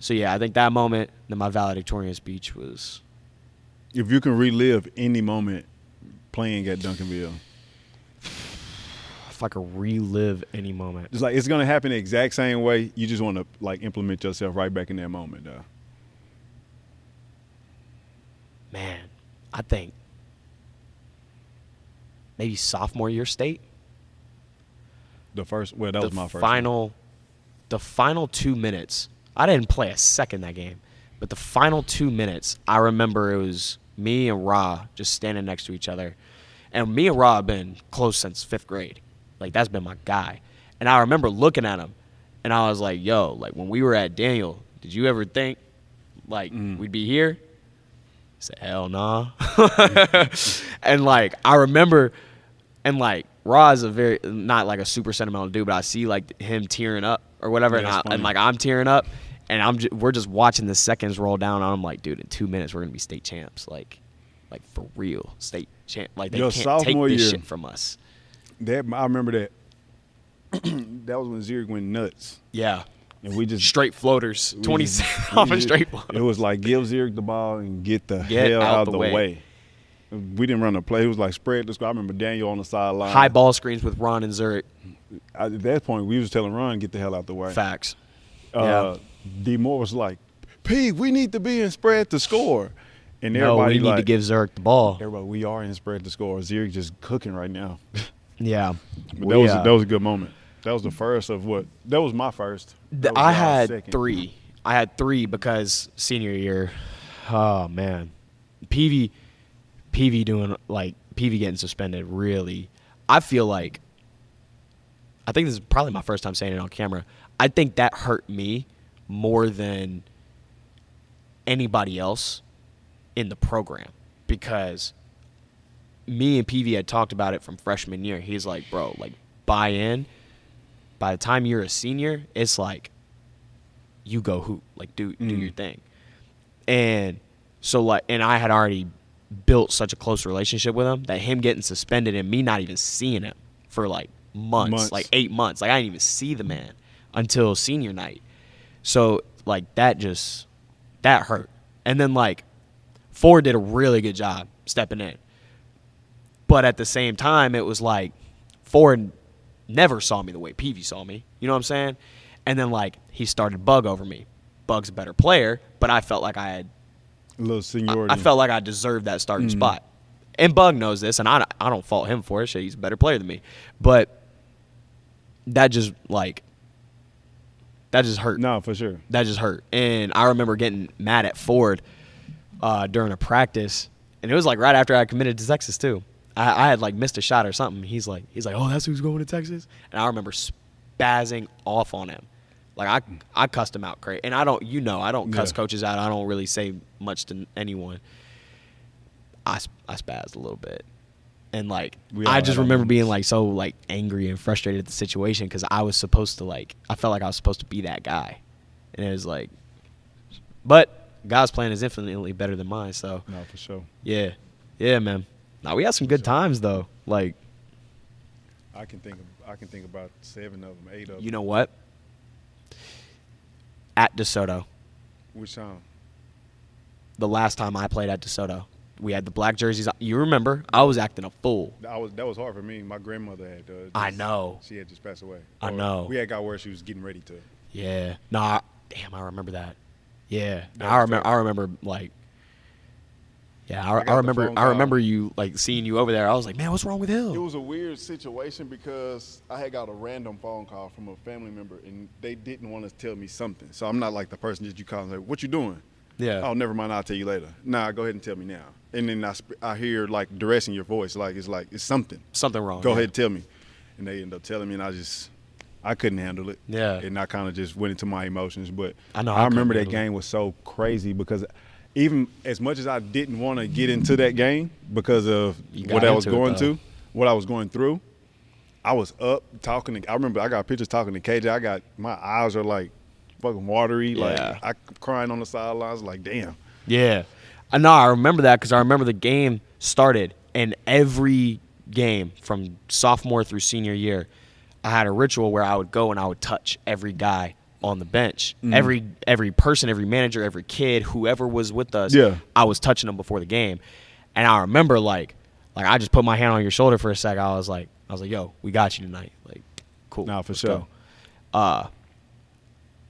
yeah, I think that moment, then my valedictorian speech was. If you can relive any moment playing at Duncanville, If I could relive any moment. it's like it's gonna happen the exact same way. You just want to like implement yourself right back in that moment, though. Man, I think maybe sophomore year state. That was my first. The final 2 minutes. I didn't play a second that game, but the final 2 minutes, I remember it was me and Ra just standing next to each other, and me and Ra have been close since 5th grade. Like that's been my guy, and I remember looking at him, and I was like, "Yo, like when we were at Daniel, did you ever think like we'd be here?" I said, "Hell nah." And like I remember, and like Ra is a very not like a super sentimental dude, but I see like him tearing up or whatever, Yeah, and like I'm tearing up, and we're just watching the seconds roll down, and I'm like, dude, in 2 minutes we're gonna be state champs, like for real, state champ. Like they Your can't take sophomore this year. shit from us. I remember that. That was when Zurich went nuts, Yeah, and we just straight floaters, 27 off a straight floater. It was like give Zurich the ball and get the Get hell out out the the way. way. We didn't run a play. It was like spread the score. I remember Daniel on the sideline. High ball screens with Ron and Zurich. At that point, we was telling Ron get the hell out the way. Facts. D Moore was like, "P, we need to be in spread to score," and No, everybody we need to give Zurich the ball. everybody, we are in spread to score. Zurich just cooking right now. Yeah. But that was a good moment. That was the first of what? That was my first. That was I y'all's had second. 3. I had 3 because senior year, oh man, PV getting suspended really. I feel like, I think this is probably my first time saying it on camera. I think that hurt me more than anybody else in the program because me and PV had talked about it from freshman year. He's like, bro, like buy in. By the time you're a senior, it's like you go hoop, like do your thing. And so like, and I had already built such a close relationship with him that him getting suspended and me not even seeing him for like months. Like 8 months. Like I didn't even see the man until senior night. So like that hurt. And then like Ford did a really good job stepping in. But at the same time, it was like Ford never saw me the way Peavy saw me. You know what I'm saying? And then like he started Bug over me. Bug's a better player, but I felt like I had A little seniority. I felt like I deserved that starting spot. And Bug knows this, and I don't fault him for it. Shit, he's a better player than me. But that just hurt. No, for sure. That just hurt. And I remember getting mad at Ford during a practice, and it was like right after I committed to Texas too. I had like missed a shot or something. He's like, oh, that's who's going to Texas? And I remember spazzing off on him. Like I cussed him out crazy. And I don't cuss coaches out. I don't really say much to anyone. I spazzed a little bit. And like I just remember being like so like angry and frustrated at the situation because I was supposed to I felt like I was supposed to be that guy. And it was like, but God's plan is infinitely better than mine, so. No, for sure. Yeah. Yeah, man. Now we had some good times though. Like I can think about 7 of them, 8 of them. You know what? At DeSoto. Which time? The last time I played at DeSoto. We had the black jerseys. You remember? I was acting a fool. That was hard for me. My grandmother had I know. She had just passed away. I know. We had got where she was getting ready to. Yeah. Nah, damn, I remember that. Yeah. I remember like yeah, I remember you like seeing you over there. I was like, man, what's wrong with Hill? It was a weird situation because I had got a random phone call from a family member, and they didn't want to tell me something. So I'm not like the person that you call and say, what you doing? Yeah. Oh, never mind. I'll tell you later. Nah, go ahead and tell me now. And then I hear like duress in your voice, like it's something. Something wrong. Go ahead and tell me. And they end up telling me, and I couldn't handle it. Yeah. And I kind of just went into my emotions. But I remember that game was so crazy because even as much as I didn't want to get into that game because of what I was going through, I was up talking. I remember I got pictures talking to KJ. My eyes are like fucking watery. Yeah. Like I crying on the sidelines. Like damn. Yeah. I remember that because I remember the game started, and every game from sophomore through senior year, I had a ritual where I would go and I would touch every guy on the bench. Every person, every manager, every kid, whoever was with us, I was touching them before the game. And I remember like I just put my hand on your shoulder for a sec. I was like, yo, we got you tonight. Like, cool. Nah, for let's sure. go.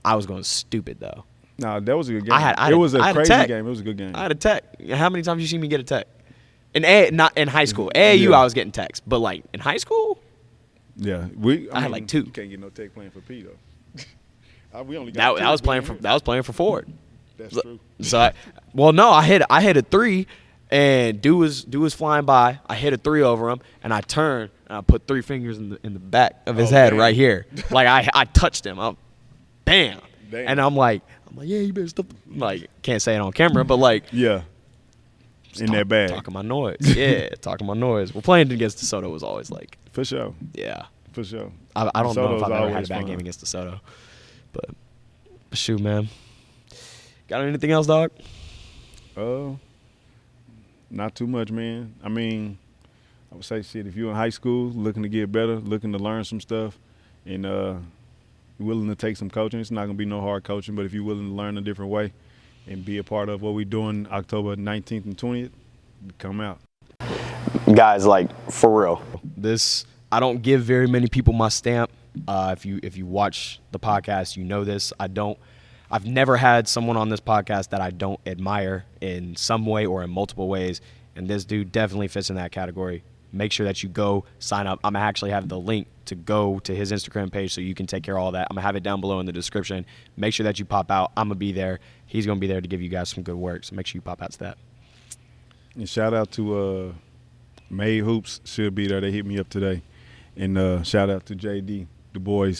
I was going stupid though. Nah, that was a good game. It was a crazy tech. game. It was a good game. I had a tech. How many times you see me get a tech? Not in high school. AAU, I was getting techs, but like in high school, yeah, I had like 2. You can't get no tech playing for P though. We only got that was playing for Ford. That's true. So I hit a 3, and dude was flying by. I hit a 3 over him, and I turned and I put 3 fingers in the back of his head right here. Like I touched him. Bam. Damn. And I'm like, yeah, you better stop. Like, can't say it on camera, but like, yeah, in that bag. Talking my noise. Yeah, talking my noise. Well, playing against DeSoto was always like, for sure. Yeah, for sure. I don't know if I've ever had a bad fun. game against DeSoto, but shoot, man. Got anything else, dog? Not too much, man. I mean, I would say, shit, if you're in high school, looking to get better, looking to learn some stuff, and willing to take some coaching, it's not going to be no hard coaching, but if you're willing to learn a different way and be a part of what we're doing October 19th and 20th, come out. Guys, like, for real. I don't give very many people my stamp. If you watch the podcast, you know this. I've never had someone on this podcast that I don't admire in some way or in multiple ways, and this dude definitely fits in that category. Make sure that you go sign up. I'm going to actually have the link to go to his Instagram page so you can take care of all that. I'm going to have it down below in the description. Make sure that you pop out. I'm going to be there. He's going to be there to give you guys some good work, so make sure you pop out to that. And shout out to May Hoops. She'll be there. They hit me up today. And shout out to JD, Du Bois,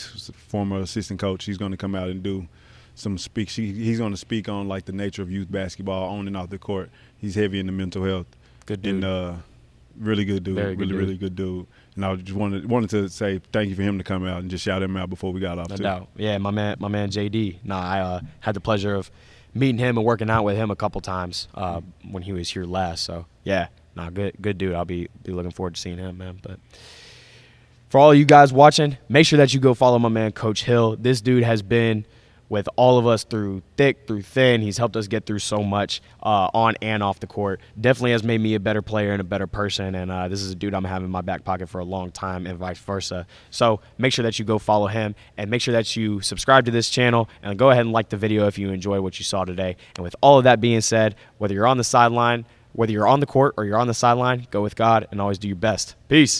former assistant coach. He's going to come out and do some speak. He's going to speak on like the nature of youth basketball on and off the court. He's heavy in the mental health. Good dude. And really good dude. Really good dude. And I just wanted to say thank you for him to come out and just shout him out before we got off. No doubt. Yeah, my man JD. I had the pleasure of meeting him and working out with him a couple times when he was here last. So yeah, good dude. I'll be looking forward to seeing him, man. But for all you guys watching, make sure that you go follow my man Coach Hill. This dude has been with all of us through thick, through thin. He's helped us get through so much on and off the court. Definitely has made me a better player and a better person, and this is a dude I'm having in my back pocket for a long time and vice versa. So make sure that you go follow him, and make sure that you subscribe to this channel, and go ahead and like the video if you enjoy what you saw today. And with all of that being said, whether you're on the sideline, whether you're on the court or you're on the sideline, go with God and always do your best. Peace.